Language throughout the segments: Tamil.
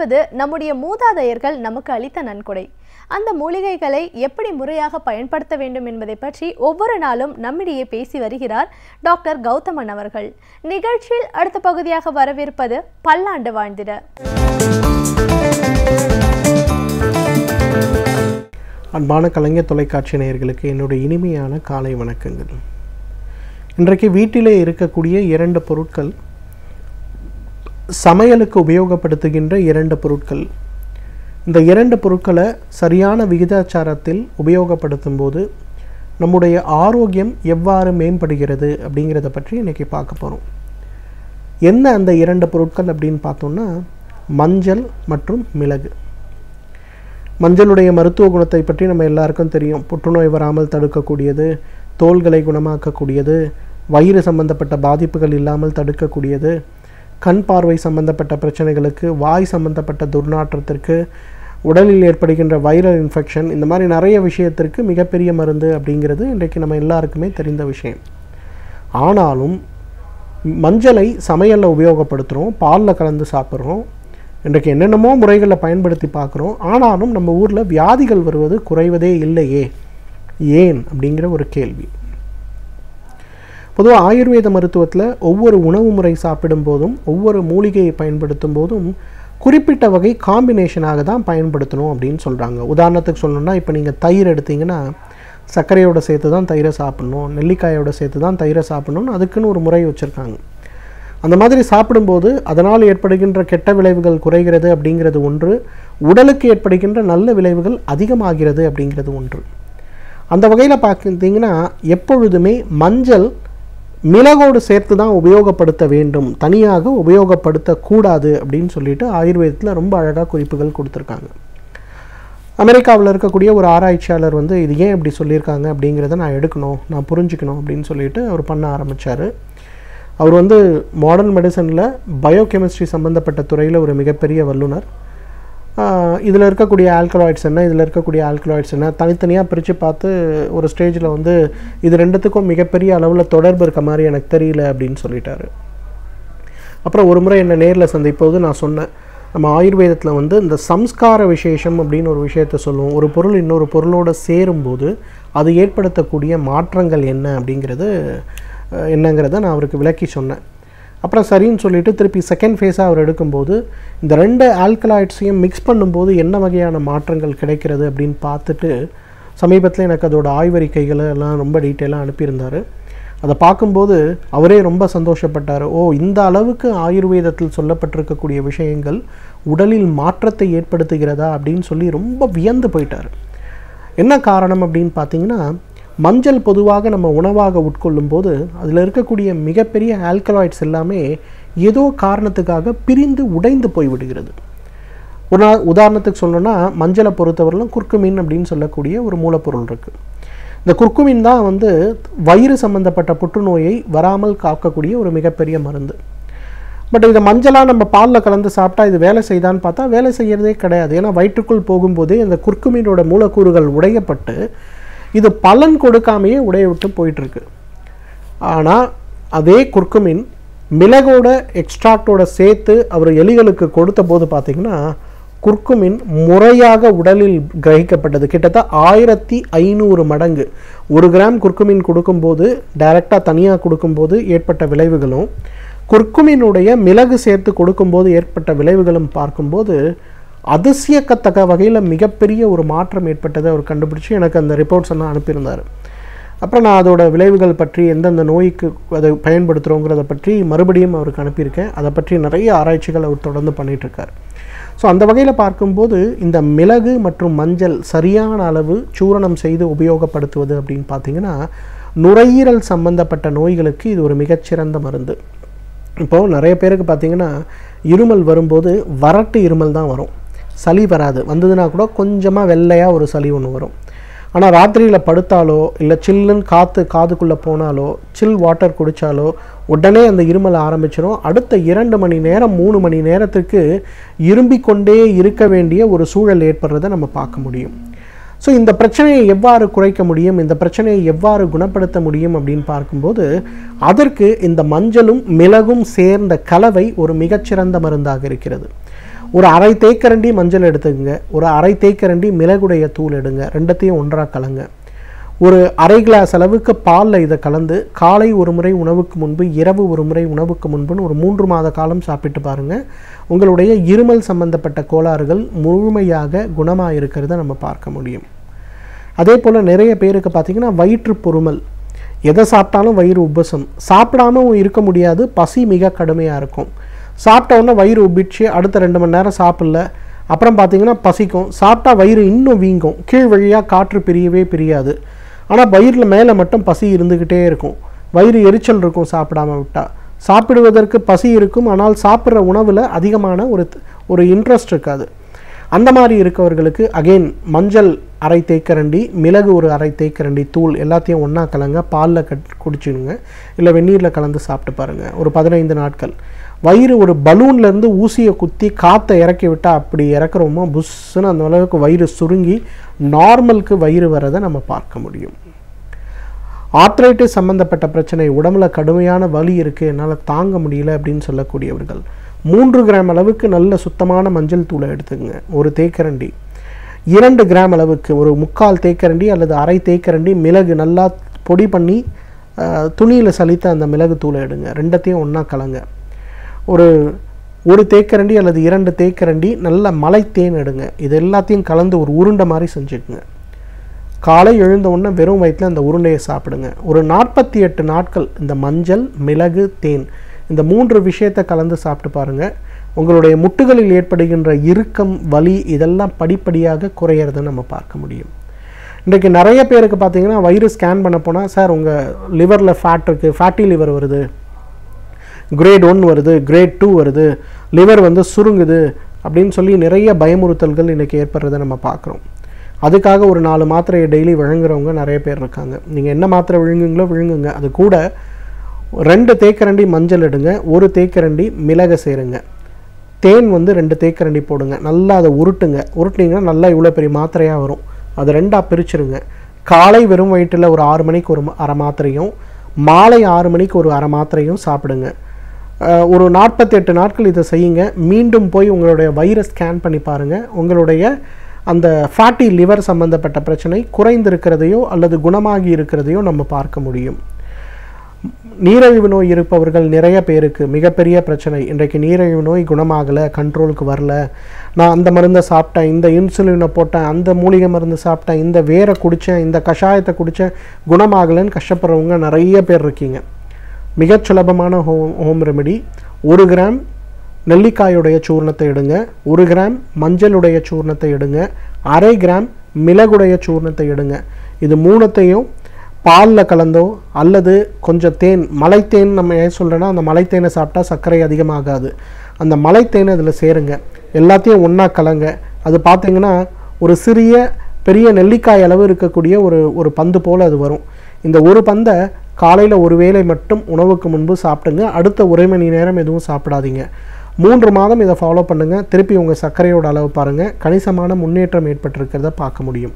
என்பது நம்முடைய மூதாதையர்கள் நமக்கு அளித்த நன்கொடை. அந்த மூலிகைகளை எப்படி முறையாக பயன்படுத்த வேண்டும் என்பதை பற்றி ஒவ்வொரு நாளும் நம்மிடையே பேசி வருகிறார் டாக்டர் கௌதமன் அவர்கள். நிகழ்ச்சியில் அடுத்த பகுதியாக வரவிருப்பது பல்லாண்டு வாழ்ந்திட. அன்பான கலைஞர் தொலைக்காட்சி நேயர்களுக்கு என்னுடைய இனிமையான காலை வணக்கங்கள். இன்றைக்கு வீட்டிலே இருக்கக்கூடிய 2 பொருட்கள், சமையலுக்கு உபயோகப்படுத்துகின்ற 2 பொருட்கள். இந்த 2 பொருட்களை சரியான விகிதாச்சாரத்தில் உபயோகப்படுத்தும் போது நம்முடைய ஆரோக்கியம் எவ்வாறு மேம்படுகிறது அப்படிங்கிறத பற்றி இன்றைக்கி பார்க்க போகிறோம். என்ன அந்த 2 பொருட்கள் அப்படின்னு பார்த்தோம்னா மஞ்சள் மற்றும் மிளகு. மஞ்சளுடைய மருத்துவ குணத்தை பற்றி நம்ம எல்லாருக்கும் தெரியும். புற்றுநோய் வராமல் தடுக்கக்கூடியது, தோல்களை குணமாக்கக்கூடியது, வயிறு சம்பந்தப்பட்ட பாதிப்புகள் இல்லாமல் தடுக்கக்கூடியது, கண் பார்வை சம்பந்தப்பட்ட பிரச்சனைகளுக்கு, வாய் சம்பந்தப்பட்ட துர்நாற்றத்திற்கு, உடலில் ஏற்படுகின்ற வைரல் இன்ஃபெக்ஷன், இந்த மாதிரி நிறைய விஷயத்திற்கு மிகப்பெரிய மருந்து அப்படிங்கிறது இன்றைக்கு நம்ம எல்லாருக்குமே தெரிந்த விஷயம். ஆனாலும் மஞ்சளை சமையலில் உபயோகப்படுத்துகிறோம், பாலில் கலந்து சாப்பிட்றோம், இன்றைக்கு என்னென்னமோ முறைகளை பயன்படுத்தி பார்க்குறோம். ஆனாலும் நம்ம ஊரில் வியாதிகள் வருவது குறைவதே இல்லையே, ஏன் அப்படிங்கிற ஒரு கேள்வி. பொதுவாக ஆயுர்வேத மருத்துவத்தில் ஒவ்வொரு உணவு முறை சாப்பிடும் போதும் ஒவ்வொரு மூலிகையை பயன்படுத்தும் போதும் குறிப்பிட்ட வகை காம்பினேஷனாக தான் பயன்படுத்தணும் அப்படின்னு சொல்கிறாங்க. உதாரணத்துக்கு சொல்லணும்னா, இப்போ நீங்கள் தயிர் எடுத்திங்கன்னா சர்க்கரையோடு சேர்த்து தான் தயிரை சாப்பிட்ணும், நெல்லிக்காயோடு சேர்த்து தான் தயிரை சாப்பிட்ணுன்னு அதுக்குன்னு ஒரு முறை வச்சுருக்காங்க. அந்த மாதிரி சாப்பிடும்போது அதனால் ஏற்படுகின்ற கெட்ட விளைவுகள் குறைகிறது அப்படிங்கிறது ஒன்று, உடலுக்கு ஏற்படுகின்ற நல்ல விளைவுகள் அதிகமாகிறது அப்படிங்கிறது ஒன்று. அந்த வகையில் பார்த்திங்கன்னா எப்பொழுதுமே மஞ்சள் மிளகோடு சேர்த்து தான் உபயோகப்படுத்த வேண்டும், தனியாக உபயோகப்படுத்தக்கூடாது அப்படின்னு சொல்லிட்டு ஆயுர்வேதத்தில் ரொம்ப அழகாக குறிப்புகள் கொடுத்துருக்காங்க. அமெரிக்காவில் இருக்கக்கூடிய ஒரு ஆராய்ச்சியாளர் இது ஏன் இப்படி சொல்லியிருக்காங்க அப்படிங்கிறத நான் எடுக்கணும், நான் புரிஞ்சுக்கணும் அப்படின்னு சொல்லிட்டு அவர் பண்ண ஆரம்பித்தார். அவர் மாடர்ன் மெடிசனில் பயோகெமிஸ்ட்ரி சம்மந்தப்பட்ட துறையில் ஒரு மிகப்பெரிய வல்லுனர். இதில் இருக்கக்கூடிய ஆல்கலாய்ட்ஸ் என்ன, இதில் இருக்கக்கூடிய ஆல்கலாய்ட்ஸ் என்ன, தனித்தனியாக பிரித்து பார்த்து ஒரு ஸ்டேஜில் இது 2த்துக்கும் மிகப்பெரிய அளவில் தொடர்பு இருக்க மாதிரி எனக்கு தெரியல அப்படின்னு சொல்லிட்டாரு. அப்புறம் ஒரு முறை என்னை நேரில் சந்திப்போது நான் சொன்னேன், நம்ம ஆயுர்வேதத்தில் இந்த சம்ஸ்கார விசேஷம் அப்படின்னு ஒரு விஷயத்தை சொல்லுவோம். ஒரு பொருள் இன்னொரு பொருளோடு சேரும்போது அது ஏற்படுத்தக்கூடிய மாற்றங்கள் என்ன அப்படிங்கிறது என்னங்கிறத நான் அவருக்கு விளக்கி சொன்னேன். அப்புறம் சரின்னு சொல்லிவிட்டு திருப்பி செகண்ட் ஃபேஸாக அவர் எடுக்கும்போது இந்த 2 ஆல்கலாய்ட்ஸையும் மிக்ஸ் பண்ணும்போது என்ன வகையான மாற்றங்கள் கிடைக்கிறது அப்படின்னு பார்த்துட்டு சமீபத்தில் எனக்கு அதோட ஆய்வறிக்கைகளை எல்லாம் ரொம்ப டீட்டெயிலாக அனுப்பியிருந்தார். அதை பார்க்கும்போது அவரே ரொம்ப சந்தோஷப்பட்டார். இந்த அளவுக்கு ஆயுர்வேதத்தில் சொல்லப்பட்டிருக்கக்கூடிய விஷயங்கள் உடலில் மாற்றத்தை ஏற்படுத்துகிறதா அப்படின்னு சொல்லி ரொம்ப வியந்து போயிட்டார். என்ன காரணம் அப்படின்னு பார்த்தீங்கன்னா, மஞ்சள் பொதுவாக நம்ம உணவாக உட்கொள்ளும் போது அதில் இருக்கக்கூடிய மிகப்பெரிய ஆல்கலாய்ட்ஸ் எல்லாமே ஏதோ காரணத்துக்காக பிரிந்து உடைந்து போய்விடுகிறது. உதாரணத்துக்கு சொல்லணும்னா, மஞ்சளை பொறுத்தவரையிலும் குர்குமின் அப்படின்னு சொல்லக்கூடிய ஒரு மூலப்பொருள் இருக்குது. இந்த குர்குமின் தான் வயிறு சம்பந்தப்பட்ட புற்றுநோயை வராமல் காக்கக்கூடிய ஒரு மிகப்பெரிய மருந்து. பட் இதை மஞ்சளாக நம்ம பாலில் கலந்து சாப்பிட்டா இது வேலை செய்தான்னு பார்த்தா வேலை செய்கிறதே கிடையாது. ஏன்னா வயிற்றுக்குள் போகும்போதே இந்த குர்குமினோட மூலக்கூறுகள் உடையப்பட்டு இது பலன் கொடுக்காமையே உடைய விட்டு போயிட்டுருக்கு. ஆனால் அதே குர்குமின் மிளகோட எக்ஸ்ட்ராக்டோட சேர்த்து அவர் எலிகளுக்கு கொடுத்த போது பார்த்திங்கன்னா குர்குமின் முறையாக உடலில் கிரகிக்கப்பட்டது. கிட்டத்தட்ட 1500 மடங்கு. 1 கிராம் குர்குமின் கொடுக்கும்போது டைரெக்டாக தனியாக கொடுக்கும்போது ஏற்பட்ட விளைவுகளும், குர்குமினுடைய மிளகு சேர்த்து கொடுக்கும்போது ஏற்பட்ட விளைவுகளும் பார்க்கும்போது அதிசயக்கத்தக்க வகையில் மிகப்பெரிய ஒரு மாற்றம் ஏற்பட்டதை அவர் கண்டுபிடிச்சி எனக்கு அந்த ரிப்போர்ட்ஸ் எல்லாம் அனுப்பியிருந்தார். அப்புறம் நான் அதோட விளைவுகள் பற்றி, எந்தெந்த நோய்க்கு அதை பயன்படுத்துகிறோங்கிறத பற்றி மறுபடியும் அவருக்கு அனுப்பியிருக்கேன். அதை பற்றி நிறைய ஆராய்ச்சிகள் அவர் தொடர்ந்து பண்ணிகிட்ருக்கார். ஸோ அந்த வகையில் பார்க்கும்போது இந்த மிளகு மற்றும் மஞ்சள் சரியான அளவு சூரணம் செய்து உபயோகப்படுத்துவது அப்படின்னு பார்த்திங்கன்னா நுரையீரல் சம்பந்தப்பட்ட நோய்களுக்கு இது ஒரு மிகச்சிறந்த மருந்து. இப்போது நிறைய பேருக்கு பார்த்திங்கன்னா இருமல் வரும்போது வறட்டு இருமல் தான் வரும், சளி வராது. வந்ததுன்னா கூட கொஞ்சமாக வெள்ளையாக ஒரு சளி ஒன்று வரும். ஆனால் ராத்திரியில் படுத்தாலோ இல்லை சில்லுன்னு காற்று காதுக்குள்ளே போனாலோ சில் வாட்டர் குடித்தாலோ உடனே அந்த இருமல் ஆரம்பிச்சிடும். அடுத்த 2 மணி நேரம் 3 மணி நேரத்துக்கு இரும்பிக்கொண்டே இருக்க வேண்டிய ஒரு சூழல் ஏற்படுறதை நம்ம பார்க்க முடியும். ஸோ இந்த பிரச்சனையை எவ்வாறு குறைக்க முடியும், இந்த பிரச்சனையை எவ்வாறு குணப்படுத்த முடியும் அப்படின்னு பார்க்கும்போது அதற்கு இந்த மஞ்சளும் மிளகும் சேர்ந்த கலவை ஒரு மிகச்சிறந்த மருந்தாக இருக்கிறது. ஒரு அரை தேக்கரண்டி மஞ்சள் எடுத்துக்கங்க, ஒரு அரை தேக்கரண்டி மிளகுடைய தூள் எடுங்க, ரெண்டத்தையும் ஒன்றாக கலங்க. ஒரு அரை கிளாஸ் அளவுக்கு பாலில் இதை கலந்து காலை ஒரு முறை உணவுக்கு முன்பு, இரவு ஒரு முறை உணவுக்கு முன்புன்னு ஒரு 3 மாத காலம் சாப்பிட்டு பாருங்கள். உங்களுடைய இருமல் சம்பந்தப்பட்ட கோளாறுகள் முழுமையாக குணமாக இருக்கிறத நம்ம பார்க்க முடியும். அதே போல் நிறைய பேருக்கு பார்த்திங்கன்னா வயிற்று பொறுமல், எதை சாப்பிட்டாலும் வயிறு உபசம், சாப்பிடாம இருக்க முடியாது, பசி மிக கடுமையாக இருக்கும். சாப்பிட்ட உடனே வயிறு உப்பிச்சு அடுத்த 2 மணி நேரம் சாப்பிடல, அப்புறம் பார்த்திங்கன்னா பசிக்கும், சாப்பிட்டா வயிறு இன்னும் வீங்கும், கீழ் வழியாக காற்று பிரியவே பிரியாது. ஆனால் வயிறில் மேலே மட்டும் பசி இருந்துக்கிட்டே இருக்கும், வயிறு எரிச்சல் இருக்கும் சாப்பிடாம விட்டால். சாப்பிடுவதற்கு பசி இருக்கும், ஆனால் சாப்பிட்ற உணவில் அதிகமான ஒரு இன்ட்ரெஸ்ட் இருக்காது. அந்த மாதிரி இருக்கவர்களுக்கு அகெயின் மஞ்சள் அரை தேக்கரண்டி, மிளகு ஒரு அரை தேக்கரண்டி தூள் எல்லாத்தையும் ஒன்றா கலங்க, பாலில் குடிச்சிடுங்க, இல்லை வெந்நீரில் கலந்து சாப்பிட்டு பாருங்கள். ஒரு 15 நாட்கள் வயிறு ஒரு பலூன்லேருந்து ஊசியை குத்தி காற்றை இறக்கி விட்டால் அப்படி இறக்குறோமோ புஷ்ஷுன்னு அந்த அளவுக்கு வயிறு சுருங்கி நார்மலுக்கு வயிறு வரதை நம்ம பார்க்க முடியும். ஆர்த்ரைட்டிஸ் சம்மந்தப்பட்ட பிரச்சனை, உடம்புல கடுமையான வலி இருக்குது, என்னால் தாங்க முடியல அப்படின்னு சொல்லக்கூடியவர்கள் 3 கிராம் அளவுக்கு நல்ல சுத்தமான மஞ்சள் தூளை எடுத்துங்க, ஒரு தேக்கரண்டி. 2 கிராம் அளவுக்கு ஒரு 3/4 தேக்கரண்டி அல்லது அரை தேக்கரண்டி மிளகு நல்லா பொடி பண்ணி துணியில் சலித்த அந்த மிளகு தூளை எடுங்க, ரெண்டத்தையும் ஒன்றா கலங்க. ஒரு தேக்கரண்டி அல்லது 2 தேக்கரண்டி நல்ல மலை தேன் எடுங்க, இது எல்லாத்தையும் கலந்து ஒரு உருண்டை மாதிரி செஞ்சுக்குங்க. காலை எழுந்த உடனே வெறும் வயிற்றில் அந்த உருண்டையை சாப்பிடுங்க. ஒரு 48 நாட்கள் இந்த மஞ்சள், மிளகு, தேன் இந்த 3 விஷயத்தை கலந்து சாப்பிட்டு பாருங்கள். உங்களுடைய முட்டுகளில் ஏற்படுகின்ற இறுக்கம், வலி இதெல்லாம் படிப்படியாக குறையிறதை நம்ம பார்க்க முடியும். இன்றைக்கு நிறைய பேருக்கு பார்த்திங்கன்னா வயிறு ஸ்கேன் பண்ண போனால், சார் உங்கள் லிவரில் ஃபேட் இருக்குது, ஃபேட்டி லிவர் வருது, கிரேட் 1 வருது, கிரேட் 2 வருது, லிவர் சுருங்குது அப்படின்னு சொல்லி நிறைய பயமுறுத்தல்கள் இன்றைக்கி ஏற்படுறதை நம்ம பார்க்குறோம். அதுக்காக ஒரு 4 மாத்திரையை டெய்லி விழுங்குறவங்க நிறைய பேர் இருக்காங்க. நீங்கள் என்ன மாத்திரை விழுங்குங்களோ விழுங்குங்க, அது கூட 2 தேக்கரண்டி மஞ்சள் எடுங்க, 1 தேக்கரண்டி மிளகை சேருங்க, தேன் 2 தேக்கரண்டி போடுங்க, நல்லா அதை உருட்டினீங்கன்னா நல்லா இவ்வளோ பெரிய மாத்திரையாக வரும். அதை 2ஆக பிரிச்சுருங்க. காலை வெறும் வயிற்றில் ஒரு 6 மணிக்கு ஒரு அரை மாத்திரையும், மாலை 6 மணிக்கு ஒரு அரை மாத்திரையும் சாப்பிடுங்க. ஒரு 48 நாட்கள் இதை செய்யுங்க. மீண்டும் போய் உங்களுடைய வயிறை ஸ்கேன் பண்ணி பாருங்கள். உங்களுடைய அந்த ஃபேட்டி லிவர் சம்பந்தப்பட்ட பிரச்சனை குறைந்திருக்கிறதையோ அல்லது குணமாகி இருக்கிறதையோ நம்ம பார்க்க முடியும். நீரிழிவு நோய் இருப்பவர்கள் நிறைய பேருக்கு மிகப்பெரிய பிரச்சனை, இன்றைக்கு நீரிழிவு நோய் குணமாகலை, கண்ட்ரோலுக்கு வரல, நான் அந்த மருந்தை சாப்பிட்டேன், இந்த இன்சுலினை போட்டேன், அந்த மூலிகை மருந்து சாப்பிட்டேன், இந்த வேரை குடித்தேன், இந்த கஷாயத்தை குடித்தேன், குணமாகலைன்னு கஷ்டப்படுறவங்க நிறைய பேர் இருக்கீங்க. மிகச் சுலபமான ஹோம் ரெமெடி, 1 கிராம் நெல்லிக்காயுடைய சூர்ணத்தை எடுங்க, 1 கிராம் மஞ்சளுடைய சூர்ணத்தை எடுங்க, அரை கிராம் மிளகுடைய சூர்ணத்தை எடுங்க. இது 3த்தையும் பாலில் கலந்தோ அல்லது கொஞ்சம் தேன், மலைத்தேன் நம்ம ஏன் சொல்கிறேன்னா அந்த மலைத்தேனை சாப்பிட்டா சர்க்கரை அதிகமாகாது, அந்த மலைத்தேனை அதில் சேருங்க, எல்லாத்தையும் ஒன்றா கலங்க. அது பார்த்திங்கன்னா ஒரு சிறிய பெரிய நெல்லிக்காய் அளவு இருக்கக்கூடிய ஒரு பந்து போல் அது வரும். இந்த ஒரு பந்தை காலையில் ஒரு வேளை மட்டும் உணவுக்கு முன்பு சாப்பிடுங்க, அடுத்த 1 மணி நேரம் எதுவும் சாப்பிடாதீங்க. 3 மாதம் இதை ஃபாலோ பண்ணுங்கள். திருப்பி உங்கள் சர்க்கரையோட அளவு பாருங்கள், கணிசமான முன்னேற்றம் ஏற்பட்டிருக்கிறத பார்க்க முடியும்.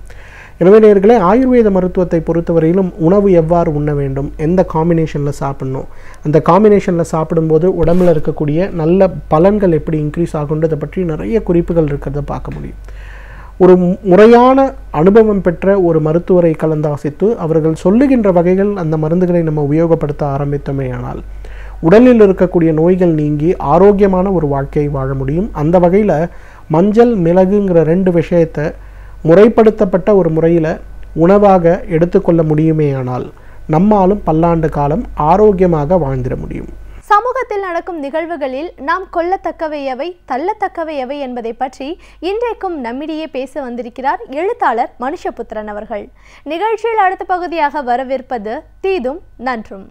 எனவே நேயர்களே, ஆயுர்வேத மருத்துவத்தை பொறுத்தவரையிலும் உணவு எவ்வாறு உண்ண வேண்டும், எந்த காம்பினேஷனில் சாப்பிடணும், அந்த காம்பினேஷனில் சாப்பிடும்போது உடம்பில் இருக்கக்கூடிய நல்ல பலன்கள் எப்படி இன்க்ரீஸ் ஆகுன்றதை பற்றி நிறைய குறிப்புகள் இருக்கிறத பார்க்க முடியும். ஒரு முறையான அனுபவம் பெற்ற ஒரு மருத்துவரை கலந்தாசித்து அவர்கள் சொல்லுகின்ற வகைகள் அந்த மருந்துகளை நம்ம உபயோகப்படுத்த ஆரம்பித்தோமேயானால் உடலில் இருக்கக்கூடிய நோய்கள் நீங்கி ஆரோக்கியமான ஒரு வாழ்க்கையை வாழ முடியும். அந்த வகையில் மஞ்சள், மிளகுங்கிற 2 விஷயத்தை முறைப்படுத்தப்பட்ட ஒரு முறையில் உணவாக எடுத்துக்கொள்ள முடியுமேயானால் நம்மாலும் பல்லாண்டு காலம் ஆரோக்கியமாக வாழ்ந்திட முடியும். சமூகத்தில் நடக்கும் நிகழ்வுகளில் நாம் கொள்ளத்தக்கவை எவை, தள்ளத்தக்கவை எவை என்பதை பற்றி இன்றைக்கும் நம்மிடையே பேச வந்திருக்கிறார் எழுத்தாளர் மனுஷபுத்திரன் அவர்கள். நிகழ்ச்சியில் அடுத்த பகுதியாக வரவிருப்பது தீதும் நன்றும்.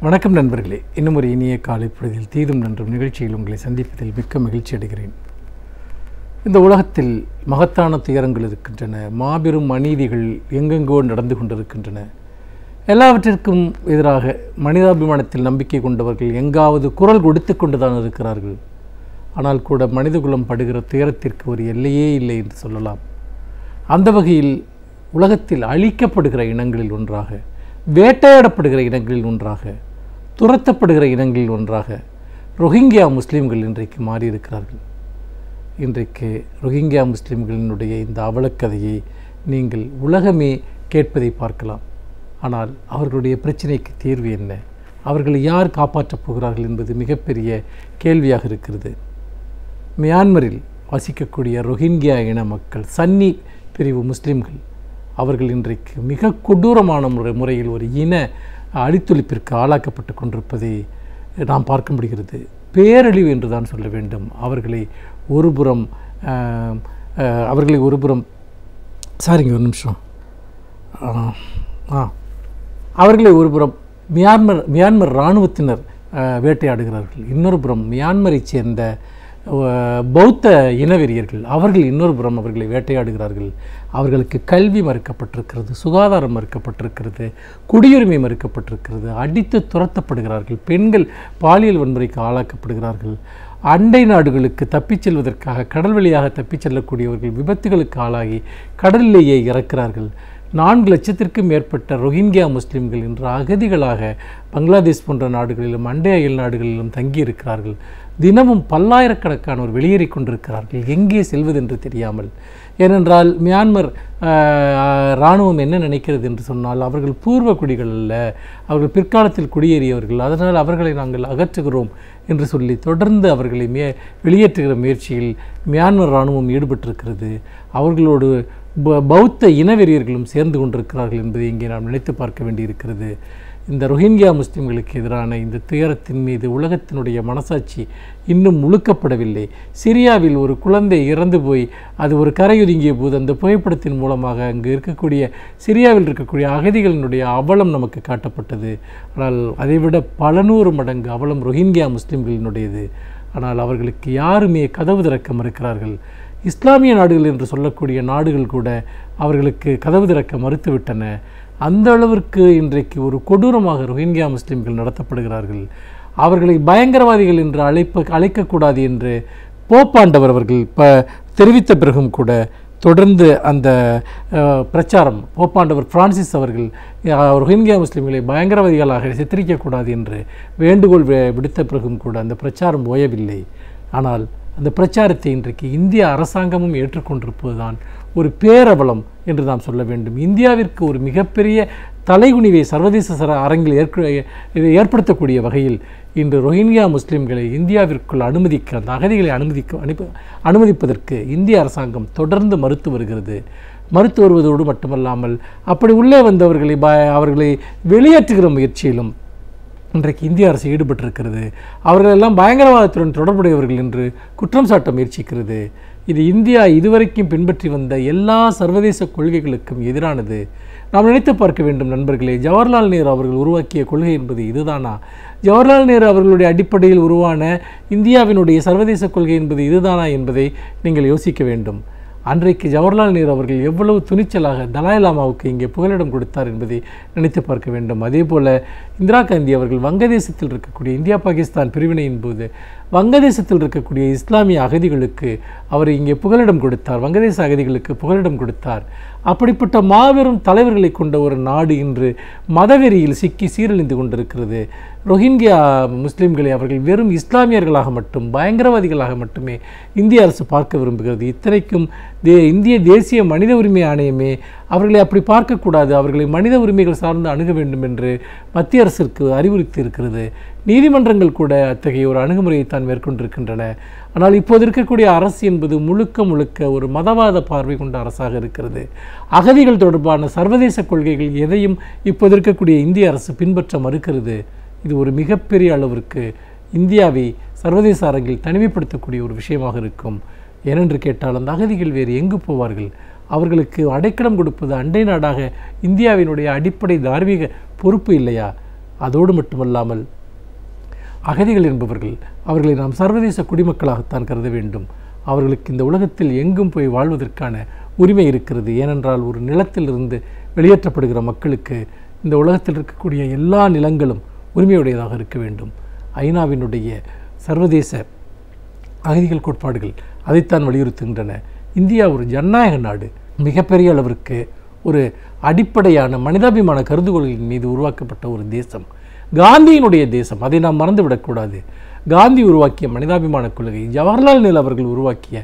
வணக்கம் நண்பர்களே, இன்னும் ஒரு இனிய காலை பொழுதில் தீதும் நன்றும் நிகழ்ச்சியில் உங்களை சந்திப்பதில் மிக்க மகிழ்ச்சி அடைகிறேன். இந்த உலகத்தில் மகத்தான துயரங்கள் இருக்கின்றன, மாபெரும் அநீதிகள் எங்கெங்கோ நடந்து கொண்டிருக்கின்றன. எல்லாவற்றிற்கும் எதிராக மனிதாபிமானத்தில் நம்பிக்கை கொண்டவர்கள் எங்காவது குரல் கொடுத்து கொண்டு தான் இருக்கிறார்கள். ஆனால் கூட மனிதகுலம் படுகிற துயரத்திற்கு ஒரு எல்லையே இல்லை என்று சொல்லலாம். அந்த வகையில் உலகத்தில் அழிக்கப்படுகிற இனங்களில் ஒன்றாக வேட்டையாடப்படுகிற இடங்களில் ஒன்றாக, துரத்தப்படுகிற இடங்களில் ஒன்றாக ரோஹிங்கியா முஸ்லீம்கள் இன்றைக்கு மாறியிருக்கிறார்கள். இன்றைக்கு ரோஹிங்கியா முஸ்லீம்களினுடைய இந்த அவலக்கதையை நீங்கள் உலகமே கேட்பதை பார்க்கலாம். ஆனால் அவர்களுடைய பிரச்சனைக்கு தீர்வு என்ன, அவர்களை யார் காப்பாற்றப் போகிறார்கள் என்பது மிகப்பெரிய கேள்வியாக இருக்கிறது. மியான்மரில் வசிக்கக்கூடிய ரோஹிங்கியா இன மக்கள், சன்னி பிரிவு முஸ்லீம்கள், அவர்கள் இன்றைக்கு மிக கொடூரமான முறையில் ஒரு இன அழித்தொழிப்பிற்கு ஆளாக்கப்பட்டு கொண்டிருப்பதை நாம் பார்க்க முடிகிறது. பேரழிவு என்று தான் சொல்ல வேண்டும். அவர்களை ஒருபுறம் சாரிங்க ஒரு நிமிஷம் அவர்களை ஒருபுறம் மியான்மர் இராணுவத்தினர் வேட்டையாடுகிறார்கள். இன்னொரு புறம் மியான்மரை சேர்ந்த பௌத்த இனவெறியர்கள் அவர்கள் இன்னொரு புறம் அவர்களை வேட்டையாடுகிறார்கள். அவர்களுக்கு கல்வி மறுக்கப்பட்டிருக்கிறது, சுகாதாரம் மறுக்கப்பட்டிருக்கிறது, குடியுரிமை மறுக்கப்பட்டிருக்கிறது, அடித்து துரத்தப்படுகிறார்கள், பெண்கள் பாலியல் வன்முறைக்கு ஆளாக்கப்படுகிறார்கள். அண்டை நாடுகளுக்கு தப்பிச் செல்வதற்காக கடல் வழியாக தப்பிச் செல்லக்கூடியவர்கள் விபத்துகளுக்கு ஆளாகி கடலிலேயே இறக்கிறார்கள். 4 லட்சத்திற்கும் மேற்பட்ட ரோஹிங்கியா முஸ்லீம்கள் இன்று அகதிகளாக பங்களாதேஷ் போன்ற நாடுகளிலும் அண்டை அயல் நாடுகளிலும் தங்கியிருக்கிறார்கள். தினமும் பல்லாயிரக்கணக்கானோர் வெளியேறி கொண்டிருக்கிறார்கள், எங்கே செல்வதென்று தெரியாமல். ஏனென்றால் மியான்மர் இராணுவம் என்ன நினைக்கிறது என்று சொன்னால், அவர்கள் பூர்வ குடிகள் அல்ல, அவர்கள் பிற்காலத்தில் குடியேறியவர்கள், அதனால் அவர்களை நாங்கள் அகற்றுகிறோம் என்று சொல்லி தொடர்ந்து அவர்களை வெளியேற்றுகிற முயற்சியில் மியான்மர் இராணுவம் ஈடுபட்டிருக்கிறது. அவர்களோடு பௌத்த இனவெறியர்களும் சேர்ந்து கொண்டிருக்கிறார்கள் என்பதை இங்கே நாம் நினைத்து பார்க்க வேண்டியிருக்கிறது. இந்த ரோஹிங்கியா முஸ்லீம்களுக்கு எதிரான இந்த துயரத்தின் மீது உலகத்தினுடைய மனசாட்சி இன்னும் முழுக்கப்படவில்லை. சிரியாவில் ஒரு குழந்தை இறந்து போய் அது ஒரு கரையொதுங்கிய போது அந்த புகைப்படத்தின் மூலமாக அங்கு இருக்கக்கூடிய சிரியாவில் இருக்கக்கூடிய அகதிகளினுடைய அவலம் நமக்கு காட்டப்பட்டது. ஆனால் அதைவிட பல 100 மடங்கு அவலம் ரோஹிங்கியா முஸ்லீம்களினுடையது. ஆனால் அவர்களுக்கு யாருமே கதவு திறக்க மறுக்கிறார்கள். இஸ்லாமிய நாடுகள் என்று சொல்லக்கூடிய நாடுகள் கூட அவர்களுக்கு கதவு திறக்க மறுத்துவிட்டன. அந்த அளவிற்கு இன்றைக்கு ஒரு கொடூரமாக ரோஹிங்கியா முஸ்லீம்கள் நடத்தப்படுகிறார்கள். அவர்களை பயங்கரவாதிகள் என்று அழைக்கக்கூடாது என்று போப்பாண்டவர் அவர்கள் தெரிவித்த பிறகும் கூட தொடர்ந்து அந்த பிரச்சாரம், போப்பாண்டவர் பிரான்சிஸ் அவர்கள் ரோஹிங்கியா முஸ்லீம்களை பயங்கரவாதிகளாக சித்தரிக்கக்கூடாது என்று வேண்டுகோள் விடுத்த பிறகும் கூட அந்த பிரச்சாரம் ஓயவில்லை. ஆனால் அந்த பிரச்சாரத்தை இன்றைக்கு இந்திய அரசாங்கமும் ஏற்றுக்கொண்டிருப்பதுதான் ஒரு பேரவலம் என்று நாம் சொல்ல வேண்டும். இந்தியாவிற்கு ஒரு மிகப்பெரிய தலைகுனிவை சர்வதேச அரங்கில் ஏற்படுத்தக்கூடிய வகையில் இன்று ரோஹிங்கியா முஸ்லீம்களை இந்தியாவிற்குள் அனுமதிக்க, அந்த அகதிகளை அனுமதிப்பதற்கு இந்திய அரசாங்கம் தொடர்ந்து மறுத்து வருவதோடு மட்டுமல்லாமல் அப்படி உள்ளே வந்தவர்களை அவர்களை வெளியேற்றுகிற முயற்சியிலும் இன்றைக்கு இந்திய அரசு ஈடுபட்டிருக்கிறது. அவர்களெல்லாம் பயங்கரவாதத்துடன் தொடர்புடையவர்கள் என்று குற்றம் சாட்ட முயற்சிக்கிறது. இது இந்தியா இதுவரைக்கும் பின்பற்றி வந்த எல்லா சர்வதேச கொள்கைகளுக்கும் எதிரானது. நாம் நினைத்து பார்க்க வேண்டும் நண்பர்களே, ஜவஹர்லால் நேரு அவர்கள் உருவாக்கிய கொள்கை என்பது இதுதானா? ஜவஹர்லால் நேரு அவர்களுடைய அடிப்படையில் உருவான இந்தியாவினுடைய சர்வதேச கொள்கை என்பது இதுதானா என்பதை நீங்கள் யோசிக்க வேண்டும். அன்றைக்கு ஜவஹர்லால் நேரு அவர்கள் எவ்வளவு துணிச்சலாக தலாய் லாமாவுக்கு இங்கே புகலிடம் கொடுத்தார் என்பதை நினைத்து பார்க்க வேண்டும். அதே போல் இந்திரா காந்தி அவர்கள் வங்கதேசத்தில் இருக்கக்கூடிய இந்தியா பாகிஸ்தான் பிரிவினையின் போது வங்கதேசத்தில் இருக்கக்கூடிய இஸ்லாமிய அகதிகளுக்கு அவர் இங்கே புகலிடம் கொடுத்தார், வங்கதேச அகதிகளுக்கு புகலிடம் கொடுத்தார். அப்படிப்பட்ட மாபெரும் தலைவர்களை கொண்ட ஒரு நாடு இன்று மதவெறியில் சிக்கி சீரழிந்து கொண்டிருக்கிறது. ரோஹிங்கியா முஸ்லீம்களை அவர்கள் வெறும் இஸ்லாமியர்களாக மட்டும், பயங்கரவாதிகளாக மட்டுமே இந்திய அரசு பார்க்க விரும்புகிறது. இத்தனைக்கும் இந்திய தேசிய மனித உரிமை ஆணையமே அவர்களை அப்படி பார்க்கக்கூடாது, அவர்களை மனித உரிமைகள் சார்ந்து அணுக வேண்டும் என்று மத்திய அரசிற்கு அறிவுறுத்தி இருக்கிறது. நீதிமன்றங்கள் கூட அத்தகைய ஒரு அணுகுமுறையை தான் மேற்கொண்டிருக்கின்றன. ஆனால் இப்போது இருக்கக்கூடிய அரசு என்பது முழுக்க ஒரு மதவாத பார்வை கொண்ட அரசாக இருக்கிறது. அகதிகள் தொடர்பான சர்வதேச கொள்கைகள் எதையும் இப்போது இருக்கக்கூடிய இந்திய அரசு பின்பற்ற மறுக்கிறது. இது ஒரு மிகப்பெரிய அளவிற்கு இந்தியாவை சர்வதேச அரங்கில் தனிமைப்படுத்தக்கூடிய ஒரு விஷயமாக இருக்கும். ஏனென்று கேட்டால் அந்த அகதிகள் வேறு எங்கு போவார்கள்? அவர்களுக்கு அடைக்கலம் கொடுப்பது அண்டை நாடாக இந்தியாவினுடைய அடிப்படை தார்மீக பொறுப்பு இல்லையா? அதோடு மட்டுமல்லாமல் அகதிகள் என்பவர்கள், அவர்களை நாம் சர்வதேச குடிமக்களாகத்தான் கருத வேண்டும். அவர்களுக்கு இந்த உலகத்தில் எங்கும் போய் வாழ்வதற்கான உரிமை இருக்கிறது. ஏனென்றால் ஒரு நிலத்திலிருந்து வெளியேற்றப்படுகிற மக்களுக்கு இந்த உலகத்தில் இருக்கக்கூடிய எல்லா நிலங்களும் உரிமையுடையதாக இருக்க வேண்டும். ஐநாவினுடைய சர்வதேச அகதிகள் கோட்பாடுகள் அதைத்தான் வலியுறுத்துகின்றன. இந்தியா ஒரு ஜனநாயக நாடு. மிகப்பெரிய அளவிற்கு ஒரு அடிப்படையான மனிதாபிமான கருதுகோள்களின் மீது உருவாக்கப்பட்ட ஒரு தேசம், காந்தியினுடைய தேசம். அதை நாம் மறந்துவிடக்கூடாது. காந்தி உருவாக்கிய மனிதாபிமான கொள்கை, ஜவஹர்லால் நேரு அவர்கள் உருவாக்கிய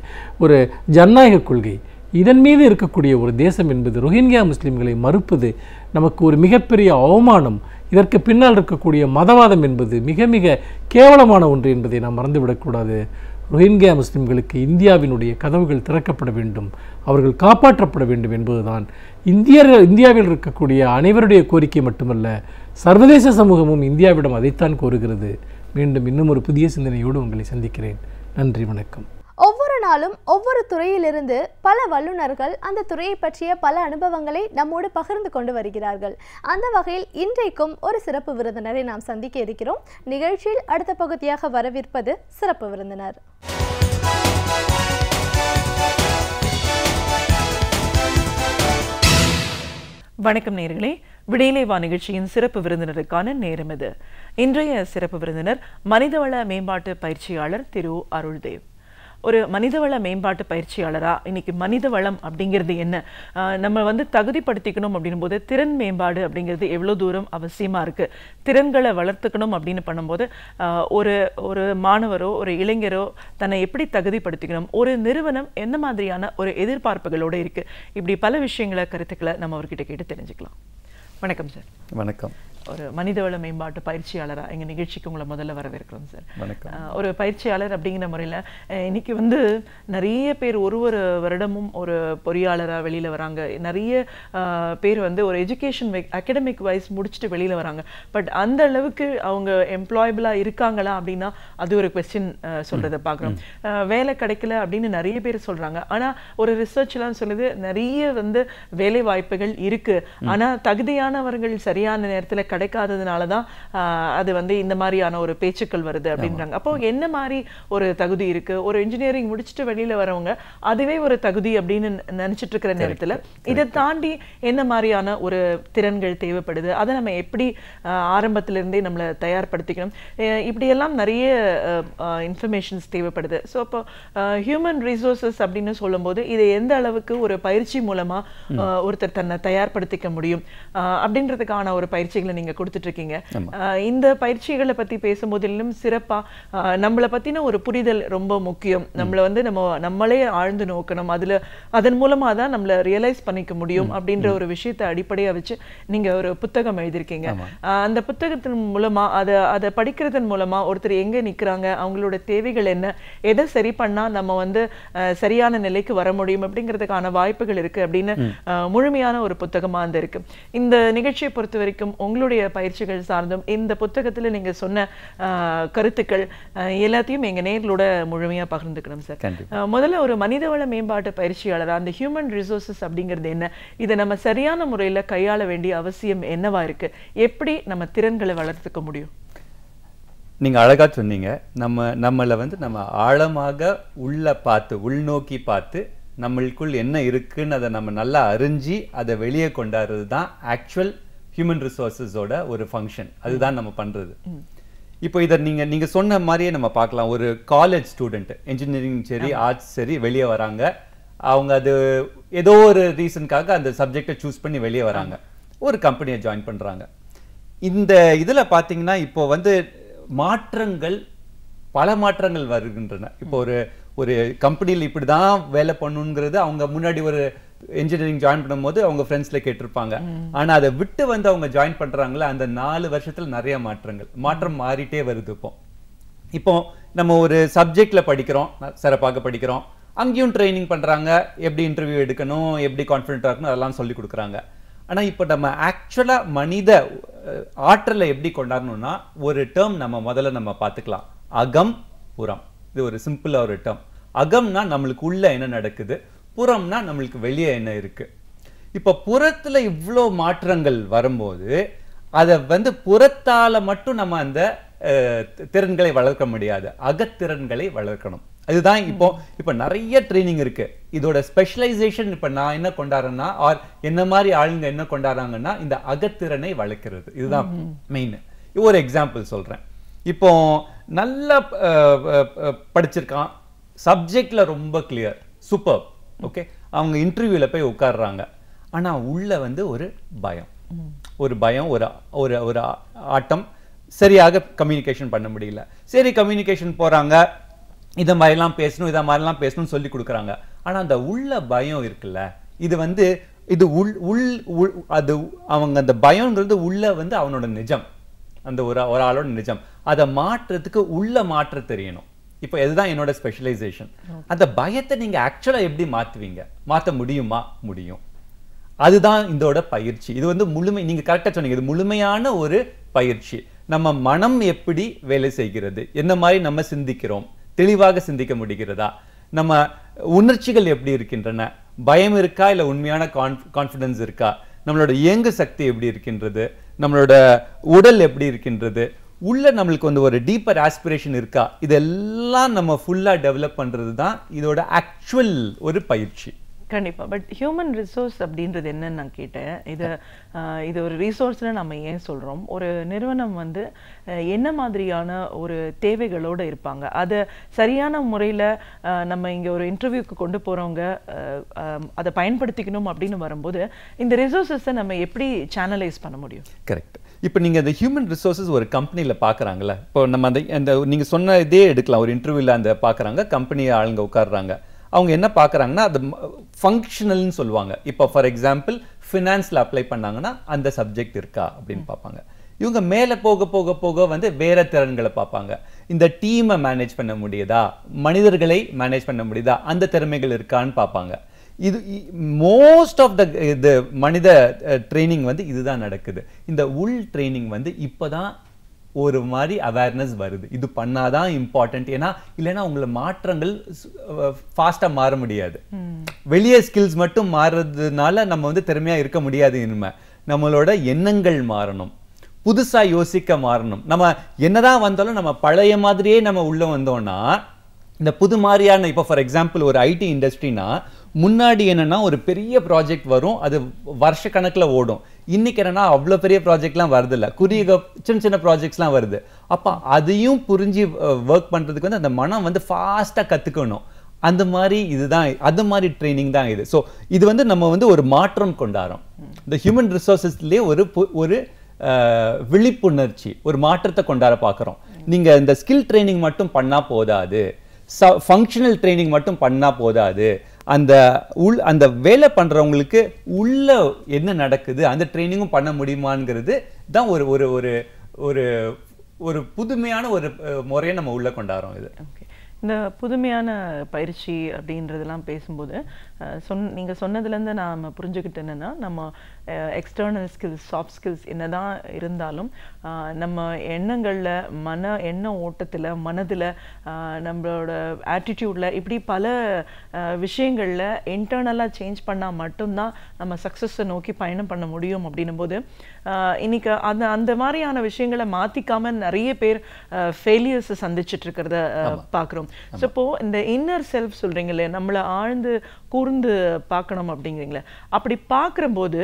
ஒரு ஜனநாயக கொள்கை, இதன் மீது இருக்கக்கூடிய ஒரு தேசம் என்பது ரோஹிங்கியா முஸ்லிம்களை மறுப்பது நமக்கு ஒரு மிகப்பெரிய அவமானம். இதற்கு பின்னால் இருக்கக்கூடிய மதவாதம் என்பது மிக மிக கேவலமான ஒன்று என்பதை நாம் மறந்துவிடக்கூடாது. ரோஹிங்கியா முஸ்லிம்களுக்கு இந்தியாவினுடைய கதவுகள் திறக்கப்பட வேண்டும், அவர்கள் காப்பாற்றப்பட வேண்டும் என்பதுதான் இந்தியாவில் இருக்கக்கூடிய அனைவருடைய கோரிக்கை மட்டுமல்ல, சர்வதேச சமூகமும் இந்தியாவிடம் அதைத்தான் கோருகிறது. மீண்டும் இன்னும் ஒரு புதிய சிந்தனையோடு உங்களை சந்திக்கிறேன். நன்றி, வணக்கம். ஒவ்வொரு நாளும் ஒவ்வொரு துறையிலிருந்து பல வல்லுநர்கள் அந்த துறையை பற்றிய பல அனுபவங்களை நம்மோடு பகிர்ந்து கொண்டு வருகிறார்கள். அந்த வகையில் இன்றைக்கும் ஒரு சிறப்பு விருந்தினரை நாம் சந்திக்க இருக்கிறோம். நிகழ்ச்சியில் அடுத்த பகுதியாக வரவிருப்பது சிறப்பு விருந்தினர். வணக்கம் நேயர்களே, விடியலை வா நிகழ்ச்சியின் சிறப்பு விருந்தினருக்கான நேரம் இது. இன்றைய சிறப்பு விருந்தினர் மனிதவள மேம்பாட்டு பயிற்சியாளர் திரு அருள்தேவ். ஒரு மனிதவள மேம்பாட்டு பயிற்சியாளரா இன்னைக்கு மனித வளம் அப்படிங்கிறது என்ன, நம்ம வந்து தகுதிப்படுத்திக்கணும் அப்படின்னும் போது திறன் மேம்பாடு அப்படிங்கிறது எவ்வளோ தூரம் அவசியமாக இருக்குது. திறன்களை வளர்த்துக்கணும் அப்படின்னு பண்ணும்போது ஒரு ஒரு மாணவரோ ஒரு இளைஞரோ தன்னை எப்படி தகுதிப்படுத்திக்கணும், ஒரு நிறுவனம் என்ன மாதிரியான ஒரு எதிர்பார்ப்புகளோடு இருக்குது, இப்படி பல விஷயங்களை கருத்துக்களை நம்ம அவர்கிட்ட கேட்டு தெரிஞ்சுக்கலாம். வணக்கம் சார். வணக்கம். ஒரு மனிதவள மேம்பாட்டு பயிற்சியாளராக எங்கள் நிகழ்ச்சிக்கு உங்களை முதல்ல வரவேற்கிறோம் சார். வணக்கம். ஒரு பயிற்சியாளர் அப்படிங்கிற முறையில் இன்னைக்கு வந்து நிறைய பேர் ஒரு வருடமும் ஒரு பொறியாளராக வெளியில் வராங்க. நிறைய பேர் வந்து ஒரு எஜுகேஷன் அகடமிக் வைஸ் முடிச்சுட்டு வெளியில் வராங்க. பட் அந்த அளவுக்கு அவங்க எம்ப்ளாயபிளாக இருக்காங்களா அப்படின்னா அது ஒரு கொஸ்டின் சொல்கிறத பார்க்குறோம். வேலை கிடைக்கல அப்படின்னு நிறைய பேர் சொல்கிறாங்க. ஆனால் ஒரு ரிசர்ச்லாம் சொல்லுது நிறைய வந்து வேலை வாய்ப்புகள் இருக்குது, ஆனால் தகுதியானவர்கள் சரியான நேரத்தில் கிடைக்காததுனால தான் அது வந்து இந்த மாதிரியான ஒரு பேச்சுக்கள் வருது அப்படின்றாங்க. அப்போ என்ன மாதிரி ஒரு தகுதி இருக்கு, ஒரு இன்ஜினியரிங் முடிச்சுட்டு வெளியில வரவங்க அதுவே ஒரு தகுதி அப்படின்னு நினைச்சிட்டு இருக்கிற நேரத்துல இதை தாண்டி என்ன மாதிரியான ஒரு திறன்கள் தேவைப்படுது, அதை நம்ம எப்படி ஆரம்பத்துல இருந்தே நம்மளை தயார்படுத்திக்கணும், இப்படியெல்லாம் நிறைய இன்ஃபர்மேஷன்ஸ் தேவைப்படுது. ஸோ அப்போ ஹியூமன் ரிசோர்சஸ் அப்படின்னு சொல்லும்போது இதை எந்த அளவுக்கு ஒரு பயிற்சி மூலமா ஒருத்தர் தன்னை தயார்படுத்திக்க முடியும் அப்படின்றதுக்கான ஒரு பயிற்சிகளை நீங்க கொடுத்துட்டு இருக்கீங்க. இந்த பயிற்சிகளை பத்தி பேசும்போதிலும் சிறப்பா நம்மளை பத்தின ஒரு புரிதல் ரொம்ப முக்கியம். நம்மளை வந்து நம்மளே ஆழ்ந்து நோக்கணும், அதன் மூலமா தான் நம்மளை ரியலைஸ் பண்ணிக்க முடியும் அப்படின்ற ஒரு விஷயத்தை அடிப்படையா வச்சு நீங்க ஒரு புத்தகம் எழுதியிருக்கீங்க. அந்த புத்தகத்தின் மூலமா அதை படிக்கிறதன் மூலமா ஒருத்தர் எங்க நிக்கிறாங்க, அவங்களோட தேவைகள் என்ன, எதை சரி பண்ணா நம்ம வந்து சரியான நிலைக்கு வர முடியும் அப்படிங்கிறதுக்கான வாய்ப்புகள் இருக்கு அப்படின்னு முழுமையான ஒரு புத்தகமா அந்த இருக்கு. இந்த நிகழ்ச்சியை பொறுத்த வரைக்கும் உங்களுடைய பயிற்சிகள் சார்ந்தும் இந்த புத்தகத்துல நீங்க சொன்ன கருத்துக்கள் எல்லாத்தையும் எங்க நேர்களோட முழுமையா பகிர்ந்துக்கணும் சார். முதல்ல ஒரு மனிதவள மேம்பாட்டு பயிற்சியாளர், அந்த ஹியூமன் ரிசோர்சஸ் அப்படிங்கிறது என்ன, இதை நம்ம சரியான முறையில கையாள வேண்டிய அவசியம் என்னவா இருக்கு, எப்படி நம்ம திறன்களை வளர்த்துக்க முடியும்? நீங்க அழகா சொன்னீங்க. நம்மளை வந்து நம்ம ஆழமாக உள்நோக்கி பார்த்து நம்மளுக்குள் என்ன இருக்குன்னு அதை நம்ம நல்லா அறிஞ்சு அதை வெளியே கொண்டாடுறது தான் ஆக்சுவல் ஹியூமன் ரிசோர்ஸஸோட ஒரு ஃபங்க்ஷன். அதுதான் நம்ம பண்றது. இப்போ இதை நீங்க சொன்ன மாதிரியே நம்ம பார்க்கலாம். ஒரு காலேஜ் ஸ்டூடெண்ட் இன்ஜினியரிங் சரி ஆர்ட்ஸ் சரி வெளியே வராங்க. அவங்க அது ஏதோ ஒரு ரீசனுக்காக அந்த சப்ஜெக்டை சூஸ் பண்ணி வெளியே வராங்க, ஒரு கம்பெனியை ஜாயின் பண்றாங்க. இந்த இதுல பாத்தீங்கன்னா இப்போ வந்து பல மாற்றங்கள் வருகின்றன. இப்போ ஒரு கம்பெனியில் இப்படிதான் வேலை பண்ணுங்கிறது அவங்க முன்னாடி ஒரு இன்ஜினியரிங் ஜாயின் பண்ணும்போது அவங்க ஃப்ரெண்ட்ஸ்ல கேட்டிருப்பாங்க. ஆனா அதை விட்டு வந்து அவங்க ஜாயின் பண்றாங்களா, அந்த 4 வருஷத்துல நிறைய மாற்றம் மாறிட்டே வருது. இப்போ நம்ம ஒரு சப்ஜெக்ட்ல படிக்கிறோம், சிறப்பாக படிக்கிறோம், அங்கேயும் ட்ரைனிங் பண்றாங்க, எப்படி இன்டர்வியூ எடுக்கணும், எப்படி கான்ஃபிடென்ட்டா இருக்கணும், அதெல்லாம் சொல்லி கொடுக்குறாங்க. ஆனா இப்போ நம்ம ஆக்சுவலா மனித ஆற்றலை எப்படி கொண்டாடணும்னா ஒரு டேர்ம் முதல்ல நம்ம பார்த்துக்கலாம். அகம் புறம். இது ஒரு சிம்பிளா ஒரு டேர்ம். அகம்னா நம்மளுக்கு உள்ள என்ன நடக்குது, புறம்னா நம்மளுக்கு வெளியே என்ன இருக்கு. இப்ப புறத்துல இவ்வளோ மாற்றங்கள் வரும்போது அதை வந்து புறத்தால மட்டும் நம்ம அந்த திறன்களை வளர்க்க முடியாது, அகத்திறன்களை வளர்க்கணும். அதுதான் இப்போ நிறைய ட்ரைனிங் இருக்கு. இதோட ஸ்பெஷலைசேஷன் இப்ப நான் என்ன கொண்டாடுறேன்னா, ஆர் என்ன மாதிரி ஆளுங்க என்ன கொண்டாடுறாங்கன்னா இந்த அகத்திறனை வளர்க்கிறது. இதுதான் மெயின். ஒரு எக்ஸாம்பிள் சொல்றேன். இப்போ நல்லா படிச்சிருக்கான், சப்ஜெக்ட்ல ரொம்ப கிளியர், சூப்பர், ஓகே. அவங்க இன்டர்வியூல போய் உட்கார்றாங்க. ஆனா உள்ள வந்து ஒரு பயம், ஒரு பயம், ஒரு ஒரு ஒரு ஆட்டம், சரியாக கம்யூனிகேஷன் பண்ண முடியல. சரி கம்யூனிகேஷன் போறாங்க, இதை மாதிரிலாம் பேசணும், இதை மாதிரிலாம் பேசணும்னு சொல்லி கொடுக்குறாங்க. ஆனா அந்த உள்ள பயம் இருக்குல்ல, இது வந்து இது அது அவங்க அந்த பயம்ங்கிறது உள்ள வந்து அவனோட நிஜம், அந்த ஒரு ஆளோட நிஜம். அதை மாற்றுறதுக்கு உள்ள மாற்ற தெரியணும். இப்போ இதுதான் என்னோட ஸ்பெஷலைசேஷன். அந்த பயத்தை நீங்க ஆக்சுவலா எப்படி மாத்துவீங்க? மாற்ற முடியுமா? முடியும். அதுதான் இதோட பயிற்சி. இது வந்து முழுமை, நீங்க கரெக்டா சொன்னீங்க, இது முழுமையான ஒரு பயிற்சி. நம்ம மனம் எப்படி வேலை செய்கிறது, என்ன மாதிரி நம்ம சிந்திக்கிறோம், தெளிவாக சிந்திக்க முடிகிறதா, நம்ம உணர்ச்சிகள் எப்படி இருக்கின்றன, பயம் இருக்கா இல்ல உண்மையான கான்ஃபிடன்ஸ் இருக்கா, நம்மளோட இயங்கு சக்தி எப்படி இருக்கின்றது, நம்மளோட உடல் எப்படி இருக்கின்றது, உள்ள நம்மளுக்கு வந்து ஒரு டீப்பர் ஆஸ்பிரேஷன் இருக்கா, இதெல்லாம் நம்ம ஃபுல்லா டெவலப் பண்றது தான் இதோட ஆக்சுவல் ஒரு பயிற்சி. கண்டிப்பா. பட் ஹியூமன் ரிசோர்ஸ் அப்படின்றது என்னன்னு நான் கேட்டேன். இது ஒரு ரிசோர்ஸ்னு நம்ம ஏன் சொல்றோம்? ஒரு நிறுவனம் வந்து என்ன மாதிரியான ஒரு தேவைகளோட இருப்பாங்க, அதை சரியான முறையில் நம்ம இங்கே ஒரு இன்டர்வியூக்கு கொண்டு போகிறவங்க அதை பயன்படுத்திக்கணும் அப்படின்னு வரும்போது இந்த ரிசோர்ஸஸை நம்ம எப்படி சேனலைஸ் பண்ண முடியும்? கரெக்ட். இப்போ நீங்கள் அந்த ஹியூமன் ரிசோர்ஸஸ் ஒரு கம்பெனியில் பார்க்குறாங்களே, இப்போ நம்ம அந்த நீங்கள் சொன்ன இதே எடுக்கலாம். ஒரு இன்டர்வியூவில் அந்த பார்க்குறாங்க, கம்பெனி ஆளுங்க உட்காடுறாங்க, அவங்க என்ன பார்க்குறாங்கன்னா அது ஃபங்க்ஷனல்னு சொல்லுவாங்க. இப்போ ஃபார் எக்ஸாம்பிள் ஃபினான்ஸில் அப்ளை பண்ணாங்கன்னா அந்த சப்ஜெக்ட் இருக்கா அப்படின்னு பார்ப்பாங்க. இவங்க மேலே போக போக போக வந்து வேற திறன்களை பார்ப்பாங்க. இந்த டீமை மேனேஜ் பண்ண முடியுதா, மனிதர்களை மேனேஜ் பண்ண முடியுதா, அந்த திறமைகள் இருக்கான்னு பார்ப்பாங்க. இது மோஸ்ட் ஆஃப் த மனித ட்ரைனிங் வந்து இதுதான் நடக்குது. இந்த உள் ட்ரைனிங் வந்து இப்போதான் ஒரு மாதிரி அவேர்னஸ் வருது. இது பண்ணாதான் இம்பார்ட்டன்ட். ஏன்னா இல்லைன்னா உங்களை மாற்றங்கள் ஃபாஸ்டா மாற முடியாது. வெளியே ஸ்கில்ஸ் மட்டும் மாறுறதுனால நம்ம வந்து திறமையா இருக்க முடியாது. இனிமே நம்மளோட எண்ணங்கள் மாறணும், புதுசா யோசிக்க மாறணும். நம்ம என்னதான் வந்தாலும் நம்ம பழைய மாதிரியே நம்ம உள்ள வந்தோம்னா இந்த புது மாதிரியான, இப்போ ஃபார் எக்ஸாம்பிள் ஒரு ஐடி இண்டஸ்ட்ரினா முன்னாடி என்னன்னா ஒரு பெரிய ப்ராஜெக்ட் வரும், அது வருஷ கணக்கில் ஓடும். இன்னைக்கு என்னன்னா அவ்வளோ பெரிய ப்ராஜெக்ட்லாம் வருது இல்லை, குறுகிய சின்ன சின்ன ப்ராஜெக்ட்ஸ்லாம் வருது. அப்போ அதையும் புரிஞ்சு ஒர்க் பண்ணுறதுக்கு வந்து அந்த மனம் வந்து ஃபாஸ்ட்டாக கற்றுக்கணும். அந்த மாதிரி இதுதான், அது மாதிரி ட்ரைனிங் தான் இது. ஸோ இது வந்து நம்ம வந்து ஒரு மாற்றம் கொண்டாடுறோம். இந்த ஹியூமன் ரிசோர்ஸஸ்லேயே ஒரு விழிப்புணர்ச்சி, ஒரு மாற்றத்தை கொண்டாட பார்க்குறோம். நீங்கள் இந்த ஸ்கில் ட்ரைனிங் மட்டும் பண்ணால் போதாது, ஃபங்க்ஷனல் ட்ரைனிங் மட்டும் பண்ணா போதாது. அந்த வேலை பண்றவங்களுக்கு உள்ள என்ன நடக்குது அந்த ட்ரைனிங்கும் பண்ண முடியுமாங்கிறது தான் ஒரு ஒரு ஒரு ஒரு ஒரு புதுமையான ஒரு முறையை நம்ம உள்ள கொண்டாடுறோம். இது இந்த புதுமையான பயிற்சி அப்படின்றதெல்லாம் பேசும்போது நீங்கள் சொன்னதுலேருந்து நாம் புரிஞ்சுக்கிட்டு என்னென்னா, நம்ம எக்ஸ்டர்னல் ஸ்கில்ஸ், சாஃப்ட் ஸ்கில்ஸ் என்னதான் இருந்தாலும் நம்ம எண்ணங்களில், எண்ண ஓட்டத்தில், மனதில், நம்மளோட ஆட்டிடியூடில், இப்படி பல விஷயங்களில் இன்டர்னலாக சேஞ்ச் பண்ணால் மட்டும்தான் நம்ம சக்ஸஸை நோக்கி பயணம் பண்ண முடியும். அப்படின்னும் போது இன்னைக்கு அந்த மாதிரியான விஷயங்களை மாற்றிக்காமல் நிறைய பேர் ஃபெயிலியர்ஸை சந்திச்சுட்டு இருக்கிறத பார்க்குறோம். ஸோ இப்போ இந்த இன்னர் செல்ஃப் சொல்கிறீங்களே, நம்மளை ஆழ்ந்து கூர்ந்து பார்க்கணும் அப்படிங்கிறீங்களே, அப்படி பார்க்குறபோது